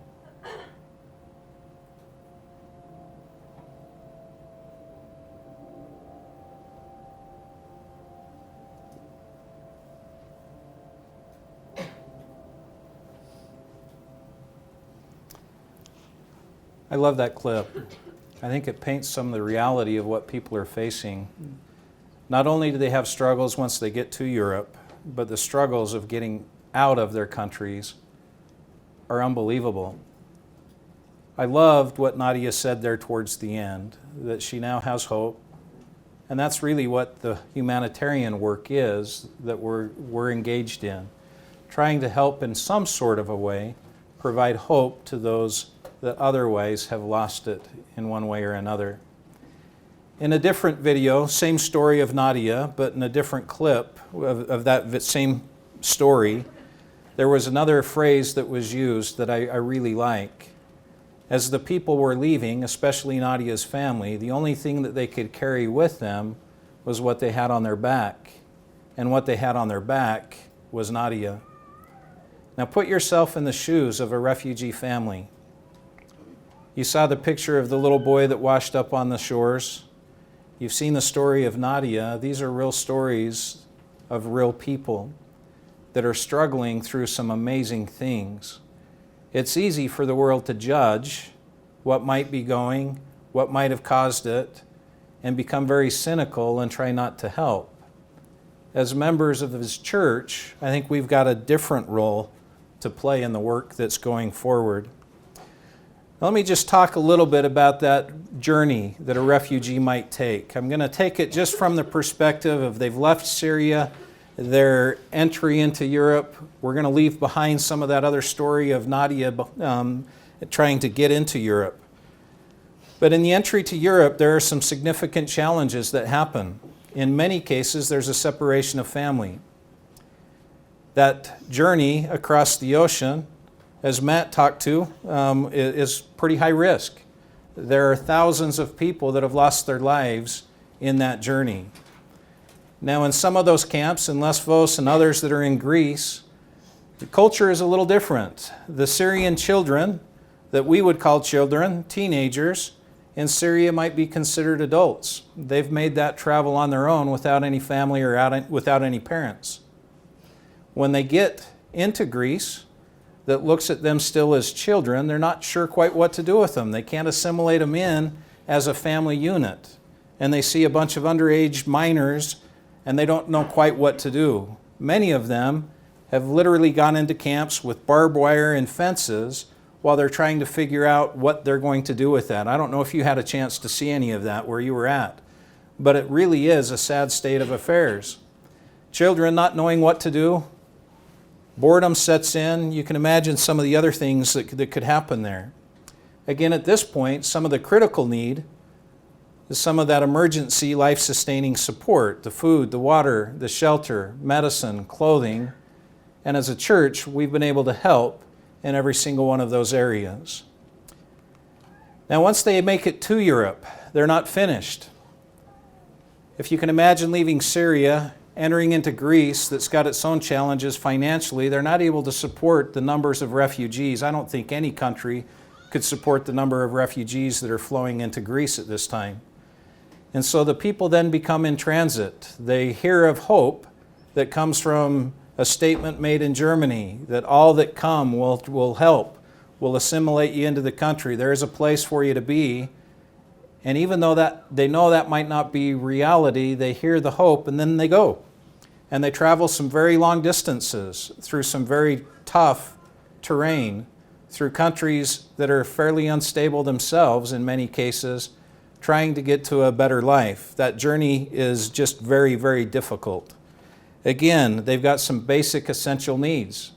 C: I love that clip. I think it paints some of the reality of what people are facing. Not only do they have struggles once they get to Europe, but the struggles of getting out of their countries are unbelievable. I loved what Nadia said there towards the end, that she now has hope. And that's really what the humanitarian work is that we're engaged in. trying to help in some sort of a way, provide hope to those that otherwise have lost it in one way or another. In a different video, same story of Nadia, but in a different clip of that same story, there was another phrase that was used that I really like. As the people were leaving, especially Nadia's family, the only thing that they could carry with them was what they had on their back. And what they had on their back was Nadia. Now put yourself in the shoes of a refugee family. You saw the picture of the little boy that washed up on the shores. You've seen the story of Nadia. These are real stories of real people that are struggling through some amazing things. It's easy for the world to judge what might be going, what might have caused it, and become very cynical and try not to help. As members of His church, I think we've got a different role to play in the work that's going forward. Let me just talk a little bit about that journey that a refugee might take. I'm going to take it just from the perspective of they've left Syria, their entry into Europe. We're going to leave behind some of that other story of Nadia trying to get into Europe. But in the entry to Europe, there are some significant challenges that happen. In many cases, there's a separation of family. That journey across the ocean, as Matt talked to, is pretty high risk. There are thousands of people that have lost their lives in that journey. Now, in some of those camps, in Lesvos and others that are in Greece, the culture is a little different. The Syrian children, that we would call children, teenagers, in Syria might be considered adults. They've made that travel on their own without any family or without any parents. When they get into Greece, that looks at them still as children, they're not sure quite what to do with them. They can't assimilate them in as a family unit. And they see a bunch of underage minors and they don't know quite what to do. Many of them have literally gone into camps with barbed wire and fences while they're trying to figure out what they're going to do with that. I don't know if you had a chance to see any of that where you were at, but it really is a sad state of affairs. Children not knowing what to do, boredom sets in. You can imagine some of the other things that could happen there. Again, at this point, some of the critical need is some of that emergency life-sustaining support, the food, the water, the shelter, medicine, clothing. And as a church, we've been able to help in every single one of those areas. Now, once they make it to Europe, they're not finished. If you can imagine leaving Syria, entering into Greece that's got its own challenges financially, they're not able to support the numbers of refugees. I don't think any country could support the number of refugees that are flowing into Greece at this time. And so the people then become in transit. They hear of hope that comes from a statement made in Germany that all that come will help, will assimilate you into the country. There is a place for you to be. And even though that they know that might not be reality, they hear the hope and then they go. And they travel some very long distances through some very tough terrain, through countries that are fairly unstable themselves in many cases, trying to get to a better life. That journey is just very, very difficult. Again, they've got some basic essential needs.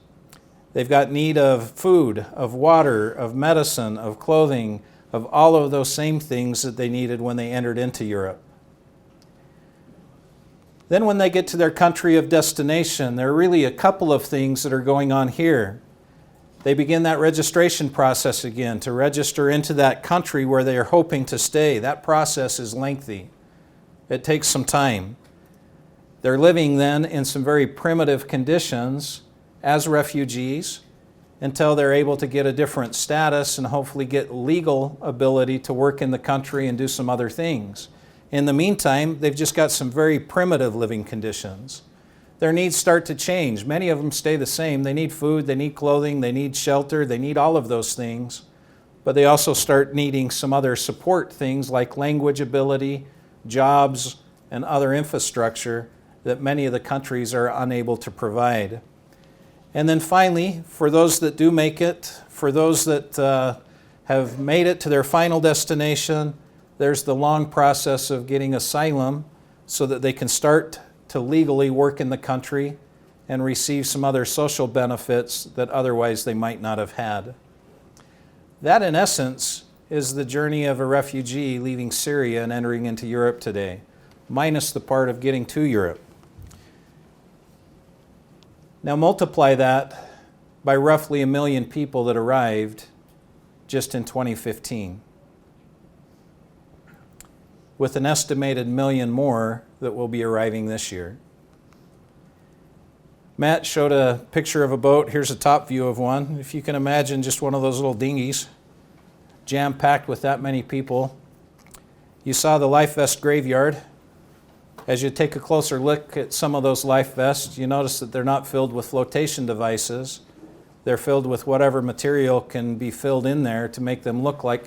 C: They've got need of food, of water, of medicine, of clothing, of all of those same things that they needed when they entered into Europe. Then when they get to their country of destination, there are really a couple of things that are going on here. They begin that registration process again to register into that country where they are hoping to stay. That process is lengthy. It takes some time. They're living then in some very primitive conditions as refugees until they're able to get a different status and hopefully get legal ability to work in the country and do some other things. In the meantime, they've just got some very primitive living conditions. Their needs start to change. Many of them stay the same. They need food, they need clothing, they need shelter, they need all of those things. But they also start needing some other support things like language ability, jobs, and other infrastructure that many of the countries are unable to provide. And then finally, for those that do make it, for those that have made it to their final destination, there's the long process of getting asylum so that they can start to legally work in the country and receive some other social benefits that otherwise they might not have had. That, in essence, is the journey of a refugee leaving Syria and entering into Europe today, minus the part of getting to Europe. Now multiply that by roughly 1 million people that arrived just in 2015, with an estimated 1 million more that will be arriving this year. Matt showed a picture of a boat. Here's a top view of one. If you can imagine just one of those little dinghies, jam-packed with that many people. You saw the life vest graveyard. As you take a closer look at some of those life vests, you notice that they're not filled with flotation devices. They're filled with whatever material can be filled in there to make them look like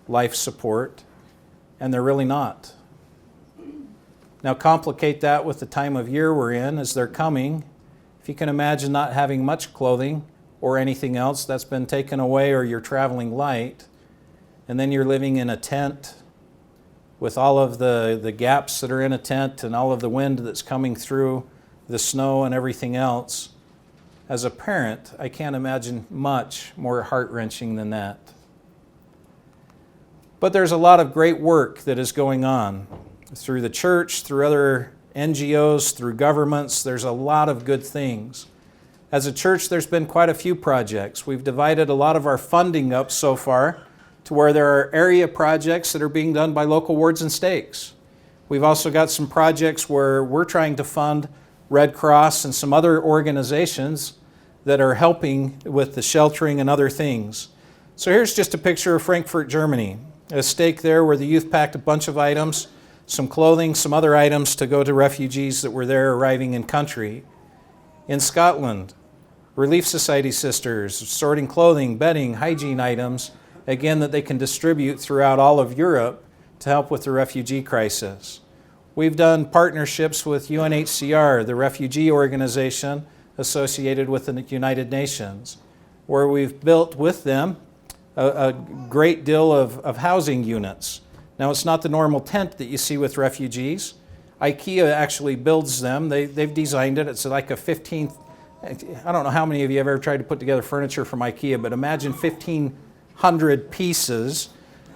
C: life support, and they're really not. Now complicate that with the time of year we're in as they're coming. If you can imagine not having much clothing or anything else that's been taken away, or you're traveling light, and then you're living in a tent with all of the gaps that are in a tent and all of the wind that's coming through, the snow and everything else. As a parent, I can't imagine much more heart-wrenching than that. But there's a lot of great work that is going on through the church, through other NGOs, through governments. There's a lot of good things. As a church, there's been quite a few projects. We've divided a lot of our funding up so far to where there are area projects that are being done by local wards and stakes. We've also got some projects where we're trying to fund Red Cross and some other organizations that are helping with the sheltering and other things. So here's just a picture of Frankfurt, Germany. A stake there where the youth packed a bunch of items, some clothing, some other items to go to refugees that were there arriving in country. In Scotland, Relief Society sisters sorting clothing, bedding, hygiene items, again, that they can distribute throughout all of Europe to help with the refugee crisis. We've done partnerships with UNHCR, the refugee organization associated with the United Nations, where we've built with them a great deal of housing units. Now, it's not the normal tent that you see with refugees. IKEA actually builds them. They've designed it. It's like a 15, I don't know how many of you have ever tried to put together furniture from IKEA, but imagine 1,500 pieces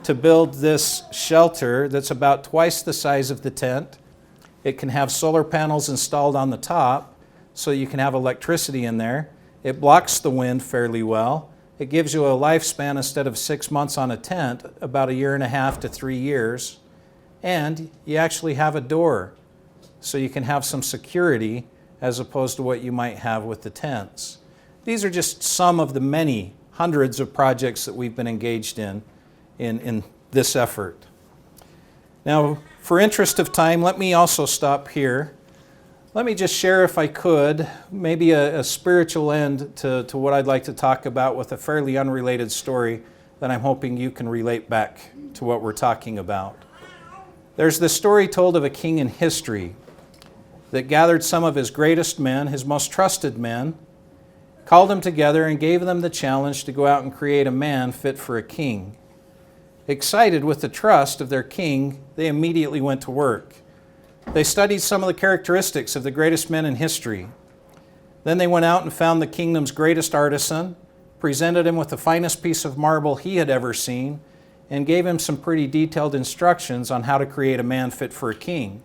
C: to build this shelter that's about twice the size of the tent. It can have solar panels installed on the top so you can have electricity in there. It blocks the wind fairly well. It gives you a lifespan, instead of 6 months on a tent, about 1.5 to 3 years. And you actually have a door so you can have some security as opposed to what you might have with the tents. These are just some of the many hundreds of projects that we've been engaged in this effort. Now, for interest of time, let me also stop here. Let me just share, if I could, maybe a spiritual end to what I'd like to talk about with a fairly unrelated story that I'm hoping you can relate back to what we're talking about. There's this story told of a king in history that gathered some of his greatest men, his most trusted men, called them together and gave them the challenge to go out and create a man fit for a king. Excited with the trust of their king, they immediately went to work. They studied some of the characteristics of the greatest men in history. Then they went out and found the kingdom's greatest artisan, presented him with the finest piece of marble he had ever seen, and gave him some pretty detailed instructions on how to create a man fit for a king.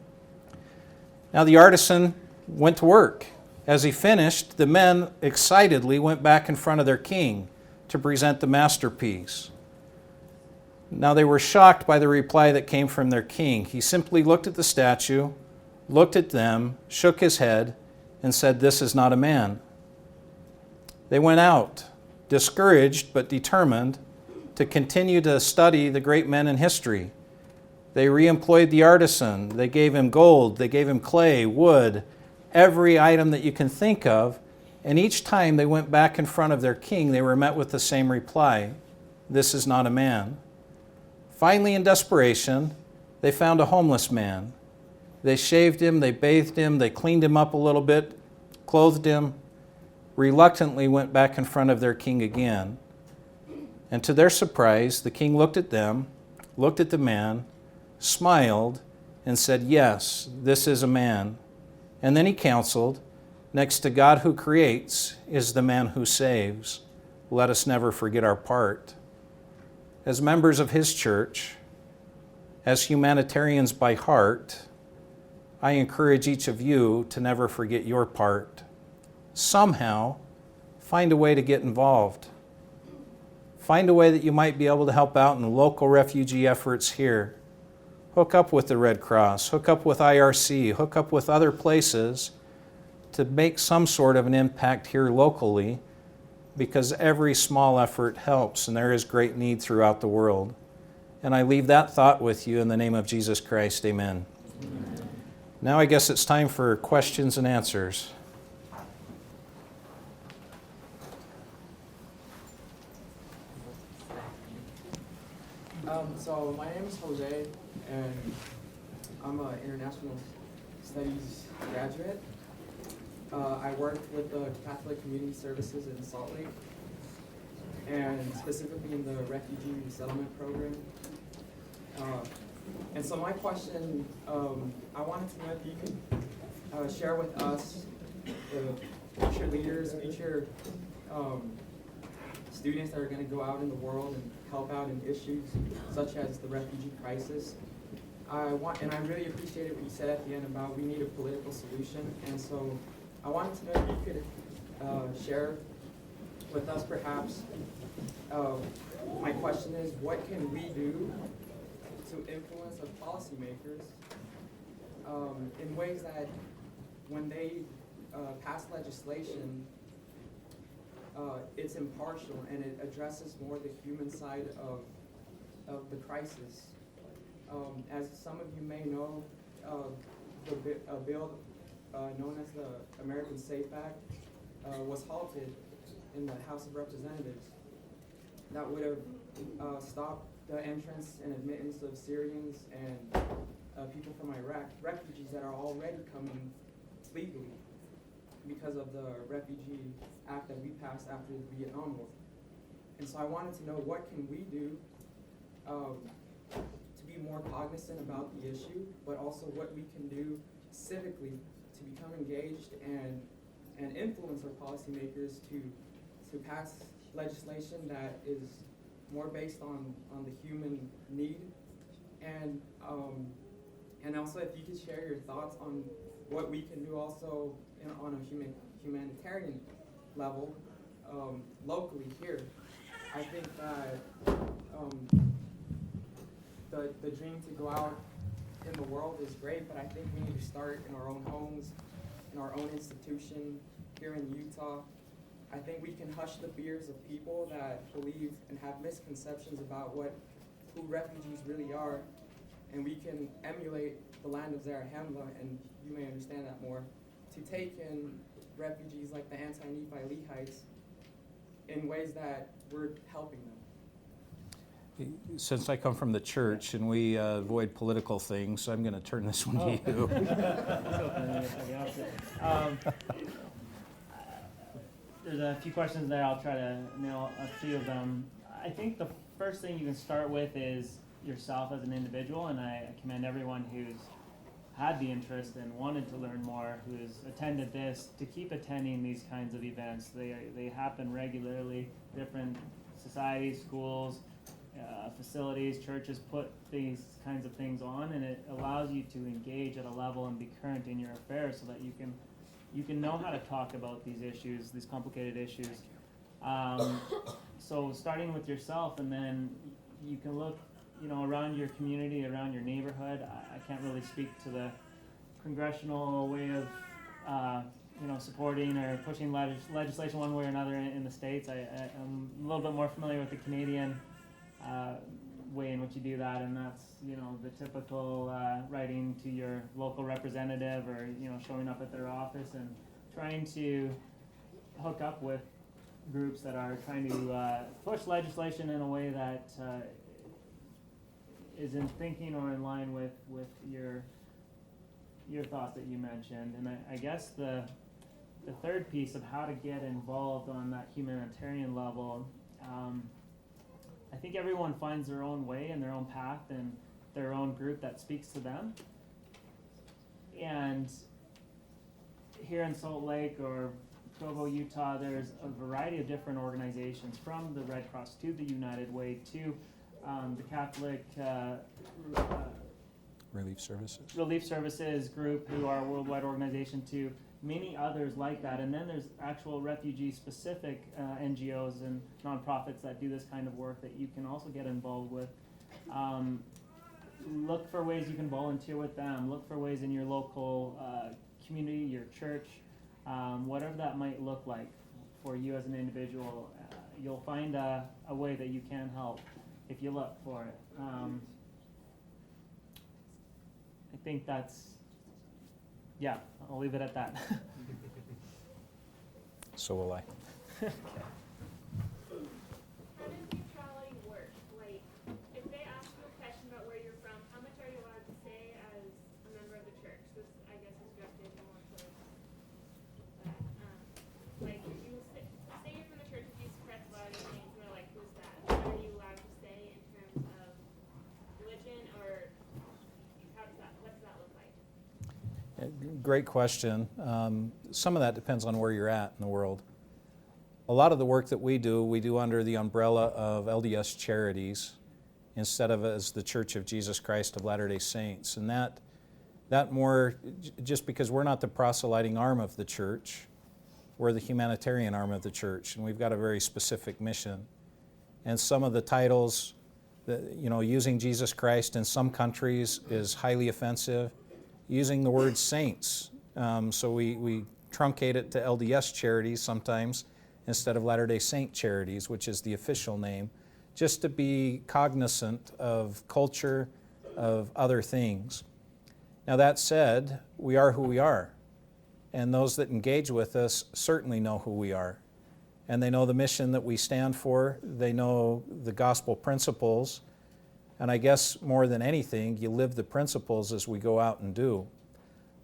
C: Now the artisan went to work. As he finished, the men excitedly went back in front of their king to present the masterpiece. Now they were shocked by the reply that came from their king. He simply looked at the statue, looked at them, shook his head, and said, "This is not a man." They went out, discouraged but determined to continue to study the great men in history. They re-employed the artisan. They gave him gold, they gave him clay, wood, every item that you can think of, and each time they went back in front of their king, they were met with the same reply: "This is not a man." Finally, in desperation, they found a homeless man. They shaved him, they bathed him, they cleaned him up a little bit, clothed him, reluctantly went back in front of their king again. And to their surprise, the king looked at them, looked at the man, smiled, and said, "Yes, this is a man." And then he counseled, Next to God who creates is the man who saves. Let us never forget our part. As members of His church, as humanitarians by heart, I encourage each of you to never forget your part. Somehow, find a way to get involved. Find a way that you might be able to help out in local refugee efforts here. Hook up with the Red Cross, hook up with IRC, hook up with other places to make some sort of an impact here locally, because every small effort helps and there is great need throughout the world. And I leave that thought with you in the name of Jesus Christ. Amen. Now I guess it's time for questions and answers.
I: So my name is Jose, and I'm an international studies graduate. I worked with the Catholic Community Services in Salt Lake, and specifically in the Refugee Resettlement Program. And so my question, I wanted to know if you could share with us the future leaders, future students that are going to go out in the world and help out in issues such as the refugee crisis. And I really appreciated what you said at the end about we need a political solution. And so I wanted to know if you could share with us perhaps, my question is, what can we do to influence our policymakers in ways that when they pass legislation, it's impartial and it addresses more the human side of the crisis. As some of you may know, a bill known as the American Safe Act was halted in the House of Representatives. That would have stopped the entrance and admittance of Syrians and people from Iraq, refugees that are already coming legally because of the Refugee Act that we passed after the Vietnam War. And so I wanted to know, what can we do to be more cognizant about the issue, but also what we can do civically to become engaged and influence our policymakers to pass legislation that is more based on the human need. And also if you could share your thoughts on what we can do also on a humanitarian level locally here. I think that the dream to go out in the world is great, but I think we need to start in our own homes, in our own institution here in Utah. I think we can hush the fears of people that believe and have misconceptions about who refugees really are, and we can emulate the land of Zarahemla, and you may understand that more, to take in refugees like the anti-Nephi Lehites in ways that we're helping them.
C: Since I come from the church and we avoid political things, I'm going to turn this one to you.
B: There's a few questions there. I'll try to nail a few of them. I think the first thing you can start with is yourself as an individual, and I commend everyone who's had the interest and wanted to learn more, who's attended this, to keep attending these kinds of events. They happen regularly. Different societies, schools, facilities, churches put these kinds of things on, and it allows you to engage at a level and be current in your affairs so that you can know how to talk about these issues, these complicated issues. So starting with yourself, and then you can look, around your community, around your neighborhood. I can't really speak to the congressional way of, supporting or pushing legislation one way or another in the States. I'm a little bit more familiar with the Canadian way in which you do that, and that's, the typical writing to your local representative or, showing up at their office and trying to hook up with groups that are trying to push legislation in a way that is in thinking or in line with your thoughts that you mentioned. And I guess the third piece of how to get involved on that humanitarian level, I think everyone finds their own way and their own path and their own group that speaks to them. And here in Salt Lake or Provo, Utah, there's a variety of different organizations, from the Red Cross to the United Way to the Catholic
C: Relief services.
B: Relief Services group, who are a worldwide organization, to many others like that. And then there's actual refugee-specific NGOs and nonprofits that do this kind of work that you can also get involved with. Look for ways you can volunteer with them. Look for ways in your local community, your church, whatever that might look like for you as an individual. You'll find a way that you can help if you look for it. I think that's, yeah, I'll leave it at that.
C: So will I.
J: How does your trolley work? Like, if they ask you a question about where you're from, how much are you allowed to say as a member of the church? This, I guess, is directed more towards that. Like, if you say you're from the Church of Jesus Christ of Latter-day Saints, and they're like, who's that? What are you allowed to say in terms of religion, or how does that, what does that look like?
C: Great question. Some of that depends on where you're at in the world. A lot of the work that we do under the umbrella of LDS Charities instead of as the Church of Jesus Christ of Latter-day Saints. And that more, just because we're not the proselyting arm of the church, we're the humanitarian arm of the church, and we've got a very specific mission. And some of the titles, using Jesus Christ in some countries is highly offensive. Using the word saints, so we truncate it to LDS Charities sometimes instead of Latter-day Saint Charities, which is the official name, just to be cognizant of culture, of other things. Now that said, we are who we are, and those that engage with us certainly know who we are, and they know the mission that we stand for, they know the gospel principles, and I guess more than anything, you live the principles as we go out and do.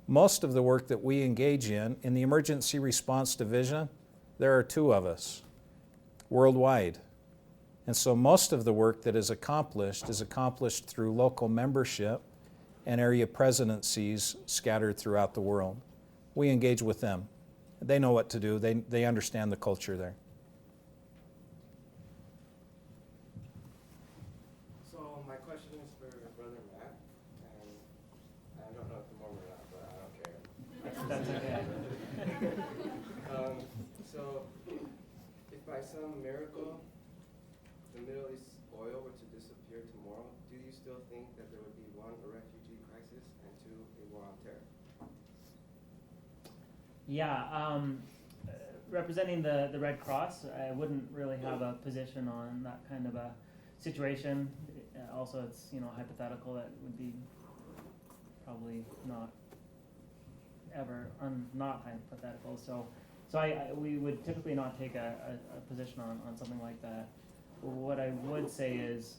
C: Most of the work that we engage in the Emergency Response Division, there are 2 of us worldwide. And so most of the work that is accomplished through local membership and area presidencies scattered throughout the world. We engage with them. They know what to do. They understand the culture there.
K: So my question is for Brother Matt, and I don't know if you're Mormon or not, but I don't care.
B: That's okay.
K: So if by some miracle the Middle East oil were to disappear tomorrow, do you still think that there would be 1, a refugee crisis, and 2, a war on terror?
B: Yeah, representing the Red Cross, I wouldn't really have a position on that kind of a situation. Also, it's hypothetical. That would be probably not ever not hypothetical. So we would typically not take a position on something like that. What I would say is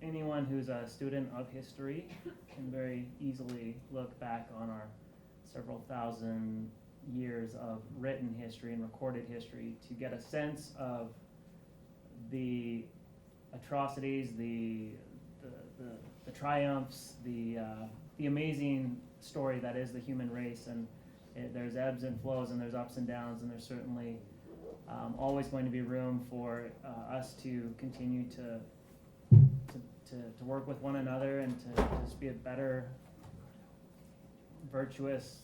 B: anyone who's a student of history can very easily look back on our several thousand years of written history and recorded history to get a sense of the atrocities, the triumphs, the amazing story that is the human race. And there's ebbs and flows, and there's ups and downs, and there's certainly always going to be room for us to continue to work with one another and to just be a better, virtuous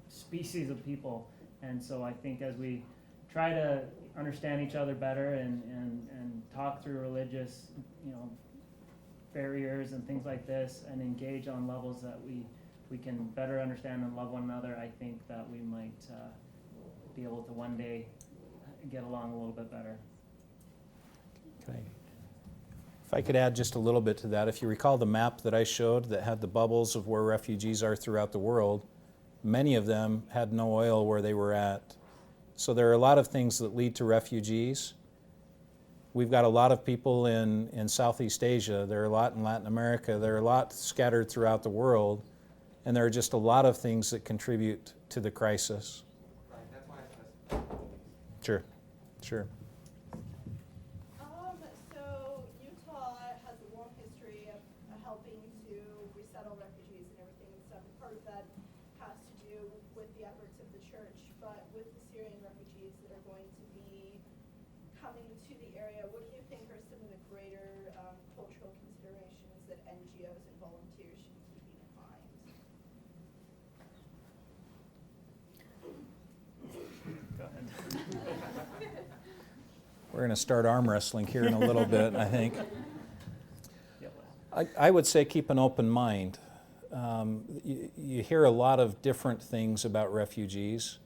B: species of people. And so I think as we try to understand each other better and talk through religious barriers and things like this, and engage on levels that we can better understand and love one another, I think that we might be able to one day get along a little bit better.
C: Okay. If I could add just a little bit to that, if you recall the map that I showed that had the bubbles of where refugees are throughout the world, many of them had no oil where they were at. So there are a lot of things that lead to refugees. We've got a lot of people in Southeast Asia, there are a lot in Latin America, there are a lot scattered throughout the world, and there are just a lot of things that contribute to the crisis.
K: Right, that's why I asked.
C: Sure.
L: So Utah has a long history of helping to resettle refugees and everything and stuff. And part of that has to do with church, but with the Syrian refugees that are going to be coming to the area, what do you think are some of the greater cultural considerations that NGOs and volunteers should be keeping in mind?
B: Go ahead.
C: We're going to start arm wrestling here in a little bit, I think.
B: Yep.
C: I would say keep an open mind. You hear a lot of different things about refugees.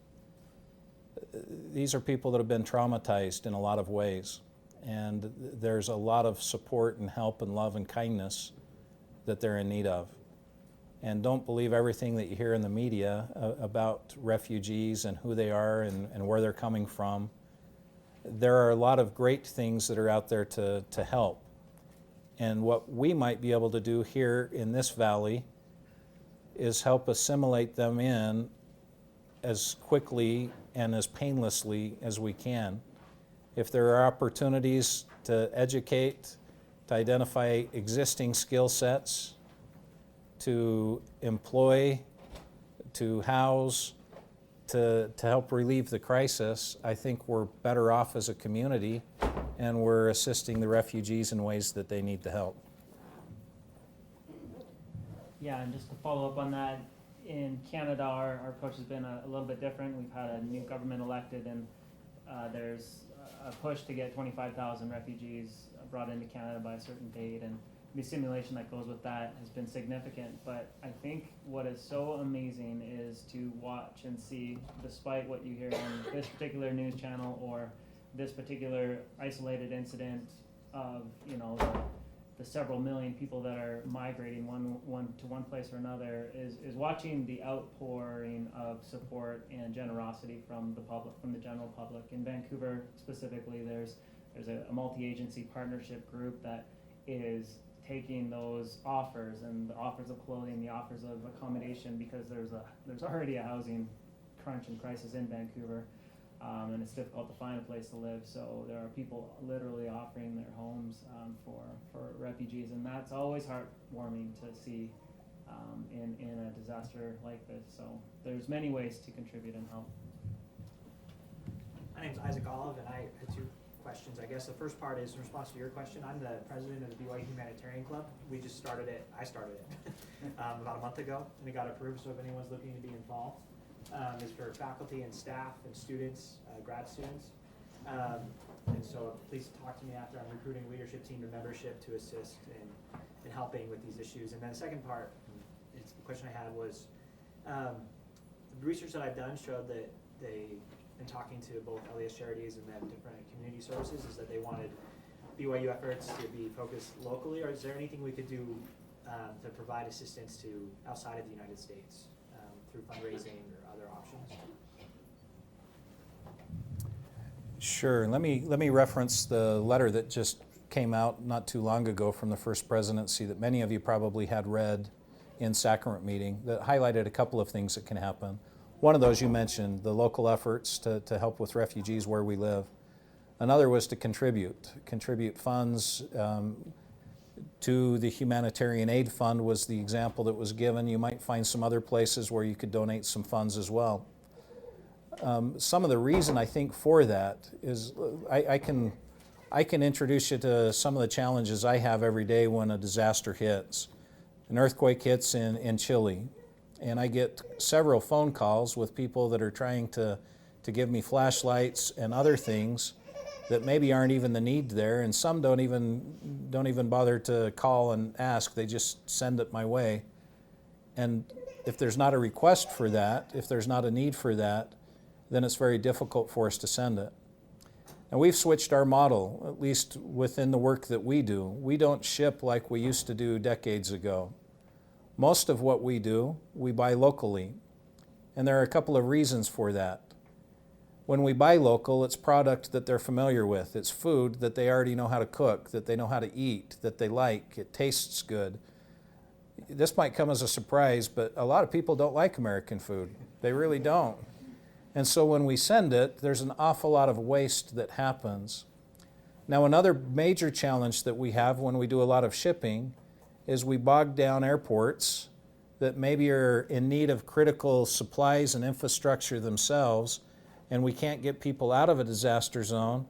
C: These are people that have been traumatized in a lot of ways, and there's a lot of support and help and love and kindness that they're in need of. And don't believe everything that you hear in the media about refugees and who they are and where they're coming from. There are a lot of great things that are out there to help. And what we might be able to do here in this valley is help assimilate them in as quickly and as painlessly as we can. If there are opportunities to educate, to identify existing skill sets, to employ, to house, to help relieve the crisis, I think we're better off as a community, and we're assisting the refugees in ways that they need the help.
B: Yeah, and just to follow up on that, in Canada, our approach has been a little bit different. We've had a new government elected, and there's a push to get 25,000 refugees brought into Canada by a certain date, and the assimilation that goes with that has been significant. But I think what is so amazing is to watch and see, despite what you hear on this particular news channel or this particular isolated incident of, you know, the several million people that are migrating one place or another, is watching the outpouring of support and generosity from the public, from the general public. In Vancouver specifically, there's a multi-agency partnership group that is taking those offers, and the offers of clothing, the offers of accommodation, because there's already a housing crunch and crisis in Vancouver, and it's difficult to find a place to live. So there are people literally offering their homes for refugees, and that's always heartwarming to see in a disaster like this. So there's many ways to contribute and help.
M: My name's Isaac Olive, and I had two questions. I guess the first part is in response to your question. I'm the president of the BYU Humanitarian Club. We just started it. I started it about a month ago, and it got approved. So if anyone's looking to be involved, is for faculty and staff and students, grad students. And so please talk to me after. I'm recruiting leadership team to membership to assist in helping with these issues. And then the second part, the question I had was, the research that I've done showed that in talking to both LDS Charities and then different community services, is that they wanted BYU efforts to be focused locally, or is there anything we could do to provide assistance to outside of the United States through fundraising or other options?
C: Sure. Let me reference the letter that just came out not too long ago from the First Presidency that many of you probably had read in sacrament meeting, that highlighted a couple of things that can happen. One of those you mentioned, the local efforts to help with refugees where we live. Another was to contribute funds to the Humanitarian Aid Fund was the example that was given. You might find some other places where you could donate some funds as well. Some of the reason I think for that is I can introduce you to some of the challenges I have every day when a disaster hits. An earthquake hits in Chile, and I get several phone calls with people that are trying to give me flashlights and other things that maybe aren't even the need there, and some don't even bother to call and ask. They just send it my way. And if there's not a request for that, if there's not a need for that, then it's very difficult for us to send it. And we've switched our model, at least within the work that we do. We don't ship like we used to do decades ago. Most of what we do, we buy locally. And there are a couple of reasons for that. When we buy local, it's product that they're familiar with. It's food that they already know how to cook, that they know how to eat, that they like. It tastes good. This might come as a surprise, but a lot of people don't like American food. They really don't. And so when we send it, there's an awful lot of waste that happens. Now, another major challenge that we have when we do a lot of shipping is we bog down airports that maybe are in need of critical supplies and infrastructure themselves, and we can't get people out of a disaster zone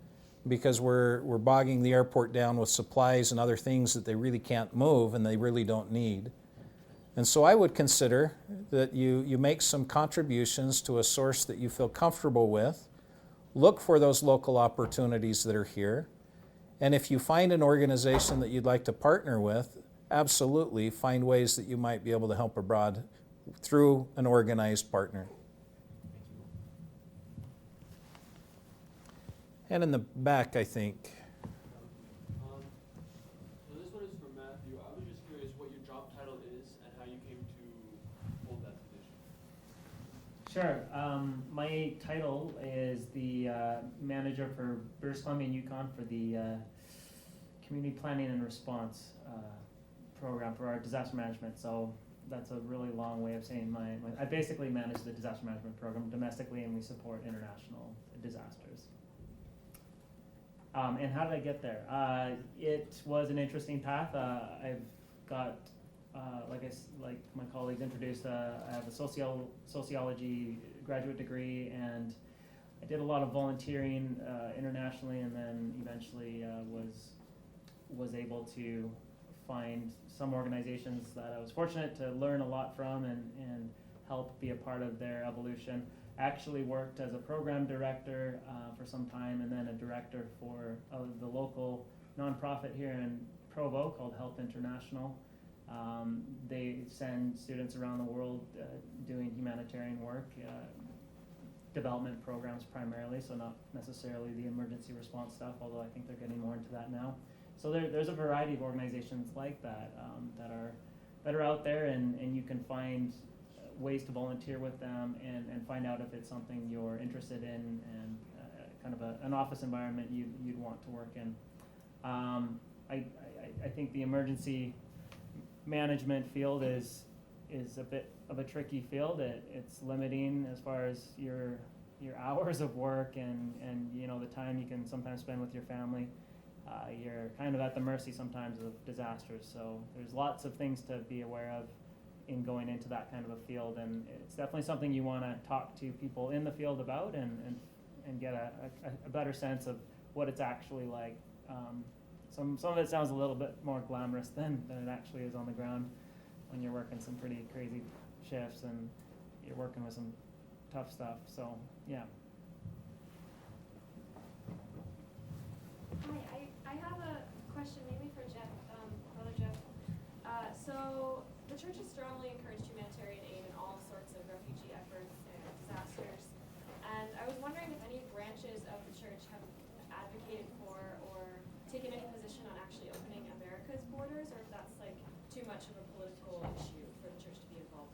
C: because we're bogging the airport down with supplies and other things that they really can't move and they really don't need. And so I would consider that you make some contributions to a source that you feel comfortable with, look for those local opportunities that are here, and if you find an organization that you'd like to partner with, absolutely find ways that you might be able to help abroad through an organized partner. And in the back, I think.
N: So this one is from Matthew. I was just curious what your job title is and how you came to hold that position.
B: Sure. My title is the manager for British Columbia and Yukon for the Community Planning and Response program for our disaster management. So that's a really long way of saying I basically manage the disaster management program domestically, and we support international disasters. And how did I get there? It was an interesting path. I've got, like my colleagues introduced, I have a sociology graduate degree, and I did a lot of volunteering internationally, and then eventually was able to find some organizations that I was fortunate to learn a lot from and help be a part of their evolution. Actually worked as a program director for some time, and then a director for the local nonprofit here in Provo called Help International. They send students around the world doing humanitarian work, development programs primarily, so not necessarily the emergency response stuff, although I think they're getting more into that now. So there's a variety of organizations like that that are out there, and you can find ways to volunteer with them and find out if it's something you're interested in, and kind of an office environment you'd want to work in. I think the emergency management field is a bit of a tricky field. It's limiting as far as your hours of work and the time you can sometimes spend with your family. You're kind of at the mercy sometimes of disasters, so there's lots of things to be aware of in going into that kind of a field, and it's definitely something you want to talk to people in the field about and get a better sense of what it's actually like. Some of it sounds a little bit more glamorous than it actually is on the ground when you're working some pretty crazy shifts and you're working with some tough stuff. So yeah.
J: Hi, I have a question maybe for Jeff, Brother Jeff. So the church has strongly encouraged humanitarian aid in all sorts of refugee efforts and disasters. And I was wondering if any branches of the church have advocated for or taken any position on actually opening America's borders, or if that's like too much of a political issue for the church to be involved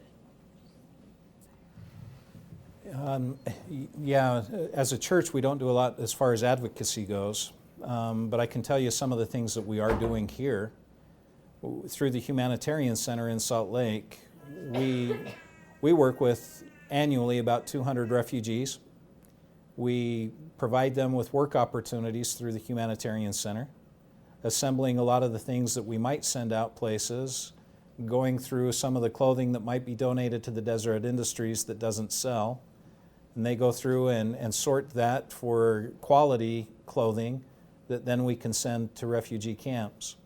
J: in.
C: Yeah, as a church, we don't do a lot as far as advocacy goes, but I can tell you some of the things that we are doing here. Through the Humanitarian Center in Salt Lake, we work with annually about 200 refugees. We provide them with work opportunities through the Humanitarian Center, assembling a lot of the things that we might send out places, going through some of the clothing that might be donated to the Deseret Industries that doesn't sell. And they go through and sort that for quality clothing that then we can send to refugee camps.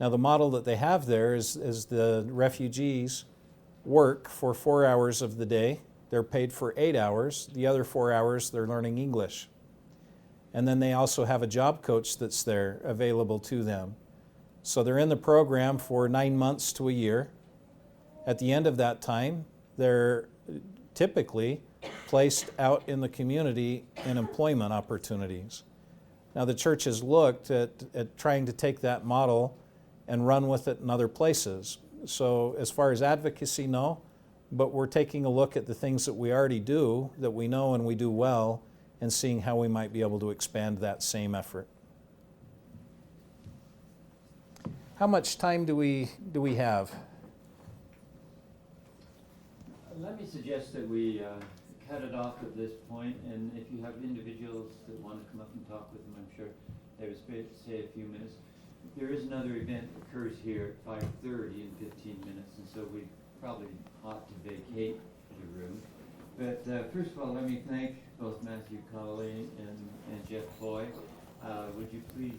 C: Now the model that they have there is the refugees work for 4 hours of the day. They're paid for 8 hours. The other 4 hours they're learning English. And then they also have a job coach that's there available to them. So they're in the program for 9 months to a year. At the end of that time, they're typically placed out in the community in employment opportunities. Now the church has looked at trying to take that model and run with it in other places. So as far as advocacy, no, but we're taking a look at the things that we already do, that we know and we do well, and seeing how we might be able to expand that same effort. How much time do we have?
A: Let me suggest that we cut it off at this point, and if you have individuals that want to come up and talk with them, I'm sure they would say a few minutes. There is another event that occurs here at 5:30 in 15 minutes, and so we probably ought to vacate the room. But first of all, let me thank both Matthew Colley and Jeff Foy. Would you please